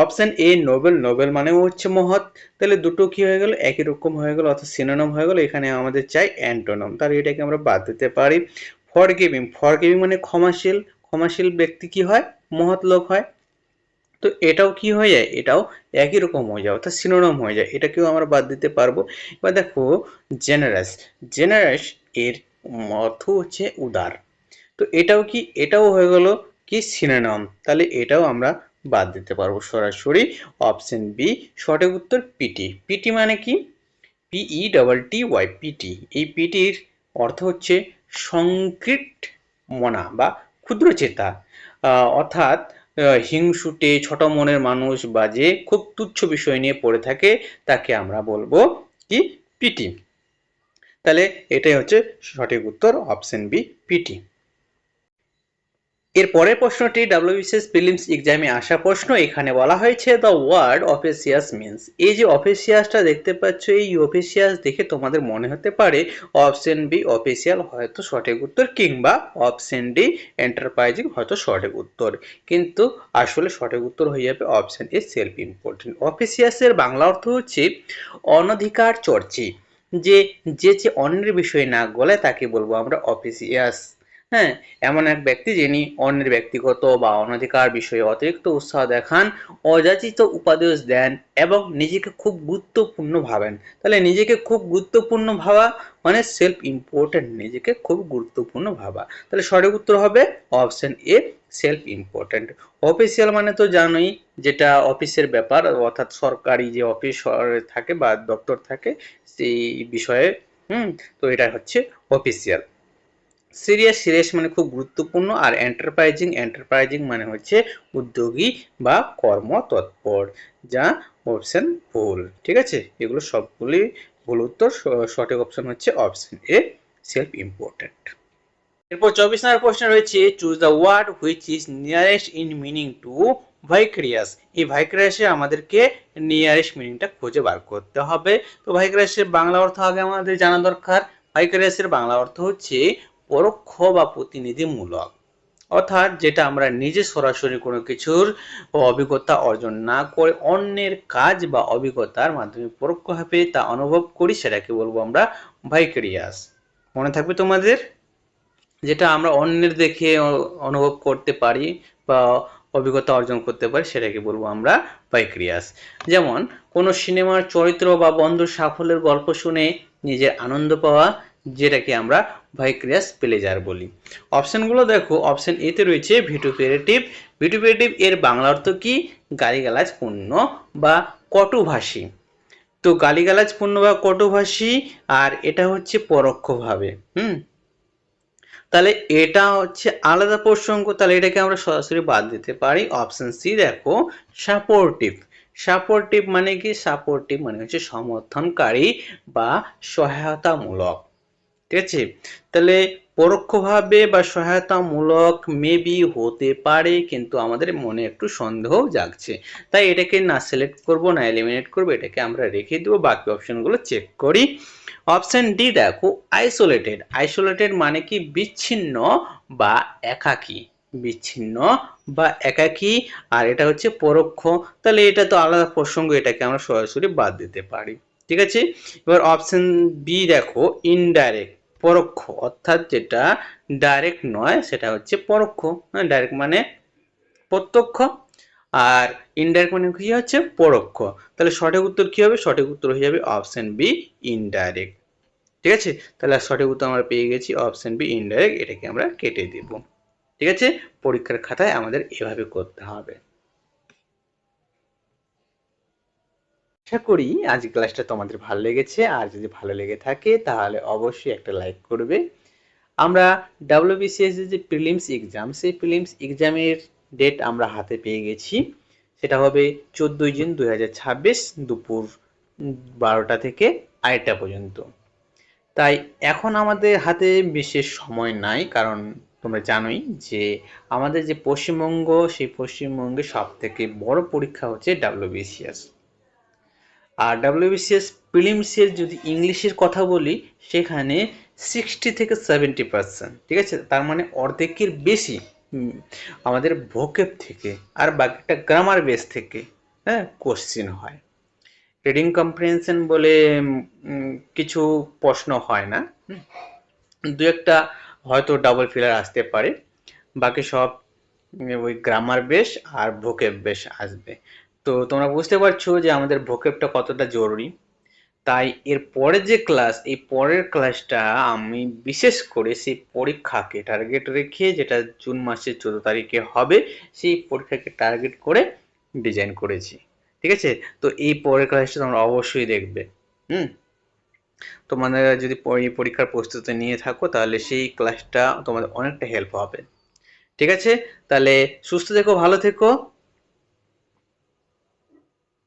অপশন এ নোবেল, নোবেল মানে হচ্ছে মহৎ, তাহলে দুটো কি হয়ে গেল? একই রকম হয়ে গেল, অর্থাৎ সিনোনিম হয়ে গেল। এখানে আমাদের চাই অ্যান্টোনিম, তাহলে এটাকে আমরা বাদ দিতে পারি। ফরগিভিং, ফরগিভিং মানে ক্ষমাশীল, ক্ষমাশীল ব্যক্তি কি হয়? মহৎ লোক হয়। তো এটাও কি হয়ে যায়? এটাও একই রকম হয়ে যায়, অর্থাৎ সিনোনিম হয়ে যায়, এটাকেও আমরা বাদ দিতে পারবো। এবার দেখো জেনারাস, জেনারাস এর অর্থ হচ্ছে উদার, তো এটাও কি? এটাও হয়ে গেল কি? সিনোনিম, তাহলে এটাও আমরা বাদ দিতে পারবো সরাসরি। অপশন বি সঠিক উত্তর পিটি। পিটি মানে কি? PETTY, petty. এই পিটির অর্থ হচ্ছে সংকীর্ণ মনা বা ক্ষুদ্রচেতা, অর্থাৎ হিংসুটে ছোট মনের মানুষ বা যে খুব তুচ্ছ বিষয় নিয়ে পড়ে থাকে তাকে আমরা বলবো কি? পিটি। তাহলে এটাই হচ্ছে সঠিক উত্তর, অপশন বি পিটি। এর পরের প্রশ্নটি ডাব্লিউবিসিএস প্রিলিমস এক্সামে আসা প্রশ্ন। এখানে বলা হয়েছে দ্য ওয়ার্ড অফিসিয়াস মিন্স। এই যে অফিসিয়াসটা দেখতে পাচ্ছ, এই অফিসিয়াস দেখে তোমাদের মনে হতে পারে অপশন বি অফিসিয়াল হয়তো সঠিক উত্তর, কিংবা অপশন ডি এন্টারপ্রাইজিং হয়তো সঠিক উত্তর, কিন্তু আসলে সঠিক উত্তর হয়ে যাবে অপশন এ সেলফ ইম্পর্টেন্ট। অফিসিয়াসের বাংলা অর্থ হচ্ছে অনধিকার চর্চি, যে যে অন্যের বিষয়ে নাক গলায় তাকে বলবো আমরা অফিসিয়াস। হ্যাঁ, এমন এক ব্যক্তি যিনি অন্যের ব্যক্তিগত বা অনধিকার বিষয়ে অতিরিক্ত উৎসাহ দেখান, অযাচিত উপদেশ দেন এবং নিজেকে খুব গুরুত্বপূর্ণ ভাবেন। তাহলে নিজেকে খুব গুরুত্বপূর্ণ ভাবা মানে সেলফ ইম্পর্টেন্ট, নিজেকে খুব গুরুত্বপূর্ণ ভাবা। তাহলে সঠিক উত্তর হবে option A self important. Official মানে তো জানোই, যেটা অফিসের ব্যাপার, অর্থাৎ সরকারি যে অফিস থাকে বা দপ্তর থাকে সেই বিষয়ে। তো এটা হচ্ছে অফিসিয়াল। সিরিয়াস, সিরিয়াস মানে খুব গুরুত্বপূর্ণ। আর এন্টারপ্রাইজিং, এন্টারপ্রাইজিং মানে হচ্ছে উদ্যোগী বা কর্মতৎপর, যা অপশন ভুল। ঠিক আছে, এগুলো সবগুলি ভুল উত্তর। সঠিক অপশন হচ্ছে অপশন এ সেলফ ইম্পর্টেন্ট। এরপর 24 নম্বর প্রশ্ন রয়েছে choose the word which is nearest in meaning to vicarious. এই ভাইক্রিয়াসে আমাদেরকে নিয়ারেস্ট মিনিংটা খুঁজে বার করতে হবে। তো ভাইক্রিয়াসের বাংলা অর্থ আগে আমাদের জানা দরকার। ভাইক্রিয়াসের বাংলা অর্থ হচ্ছে পরোক্ষ বা প্রতিনিধিমূলক, অর্থাৎ যেটা আমরা নিজে সরাসরি কোনো কিছুর অভিজ্ঞতা অর্জন না করে অন্যের কাজ বা অভিজ্ঞতার মাধ্যমে পরোক্ষভাবে তা অনুভব করি, সেটাকে বলবো আমরা ভাইকেরিয়াস। মনে থাকবে তোমাদের? যেটা আমরা অন্যের দেখে অনুভব করতে পারি বা অভিজ্ঞতা অর্জন করতে পারি, সেটাকে বলবো আমরা ভাইকেরিয়াস। যেমন কোনো সিনেমার চরিত্র বা বন্ধুর সাফল্যের গল্প শুনে নিজের আনন্দ পাওয়া, যেটাকে আমরা ভাইকেরিয়াস প্লেজার বলি। অপশনগুলো দেখো, অপশন এ তে রয়েছে ভিটুপেরেটিভ। ভিটুপেরেটিভ এর বাংলা অর্থ কি? গালিগালাজপূর্ণ বা কটুভাষী। তো গালিগালাজপূর্ণ বা কটুভাষী, আর এটা হচ্ছে পরোক্ষভাবে। তাহলে এটা হচ্ছে আলাদা প্রসঙ্গ, তাহলে এটাকে আমরা সরাসরি বাদ দিতে পারি। অপশন সি দেখো, সাপোর্টিভ। সাপোর্টিভ মানে কি? সাপোর্টিভ মানে হচ্ছে সমর্থনকারী বা সহায়তামূলক। ঠিক আছে, তাহলে পরোক্ষভাবে বা সহায়তামূলক মেবি হতে পারে, কিন্তু আমাদের মনে একটু সন্দেহ জাগছে, তাই এটাকে না সিলেক্ট করব না এলিমিনেট করব, এটাকে আমরা রেখে দেবো। বাকি অপশনগুলো চেক করি। অপশন ডি দেখো, আইসোলেটেড। আইসোলেটেড মানে কি? বিচ্ছিন্ন বা একাকী। বিচ্ছিন্ন বা একাকী, আর এটা হচ্ছে পরোক্ষ, তাহলে এটা তো আলাদা প্রসঙ্গ, এটাকে আমরা সরাসরি বাদ দিতে পারি। ঠিক আছে, এবার অপশন বি দেখো, ইনডাইরেক্ট। পরোক্ষ, অর্থাৎ যেটা ডাইরেক্ট নয় সেটা হচ্ছে পরোক্ষ। ডাইরেক্ট মানে প্রত্যক্ষ, আর ইনডাইরেক্ট মানে কি হচ্ছে? পরোক্ষ। তাহলে সঠিক উত্তর কি হবে? সঠিক উত্তর হয়ে যাবে অপশন বি, ইনডাইরেক্ট। ঠিক আছে, তাহলে সঠিক উত্তর আমরা পেয়ে গেছি অপশন বি, ইনডাইরেক্ট। এটাকে আমরা কেটে দেব। ঠিক আছে, পরীক্ষার খাতায় আমাদের এভাবে করতে হবে। আশা করি আজ ক্লাসটা তোমাদের ভালো লেগেছে, আর যদি ভালো লেগে থাকে তাহলে অবশ্যই একটা লাইক করবে। আমরা WBCS যে প্রিলিমস এক্সাম, সেই প্রিলিমস এক্সামের ডেট আমরা হাতে পেয়ে গেছি। সেটা হবে 14 জুন 2026 দুপুর 12টা থেকে 2টা পর্যন্ত। তাই এখন আমাদের হাতে বিশেষ সময় নাই, কারণ তোমরা জানোই যে আমাদের যে পশ্চিমবঙ্গ, সেই পশ্চিমবঙ্গে সব থেকে বড় পরীক্ষা হচ্ছে WBCS। আর WBCS প্রিলিমসের যদি ইংলিশের কথা বলি, সেখানে 60 থেকে 70%, ঠিক আছে, তার মানে অর্ধেকের বেশি আমাদের ভোকেব থেকে, আর বাকিটা গ্রামার বেস থেকে কোশ্চেন হয়। রিডিং কম্প্রিহেনশন বলে কিছু প্রশ্ন হয় না, দু একটা হয়তো ডাবল ফিলার আসতে পারে, বাকি সব ওই গ্রামার বেস আর ভোকেব বেস আসবে। তো তোমরা বুঝতে পারছো যে আমাদের ভোকেবটা কতটা জরুরি। তাই এর পরের যে ক্লাস, এই পরের ক্লাসটা আমি বিশেষ করে সেই পরীক্ষাকে টার্গেট রেখে, যেটা জুন মাসের 14 তারিখে হবে, সেই পরীক্ষাকে টার্গেট করে ডিজাইন করেছি। ঠিক আছে, তো এই পরের ক্লাসটা তোমরা অবশ্যই দেখবে। তোমাদের যদি পরীক্ষার প্রস্তুতি নিয়ে থাকো, তাহলে সেই ক্লাসটা তোমাদের অনেকটা হেল্প হবে। ঠিক আছে, তাহলে সুস্থ থেকো, ভালো থেকো।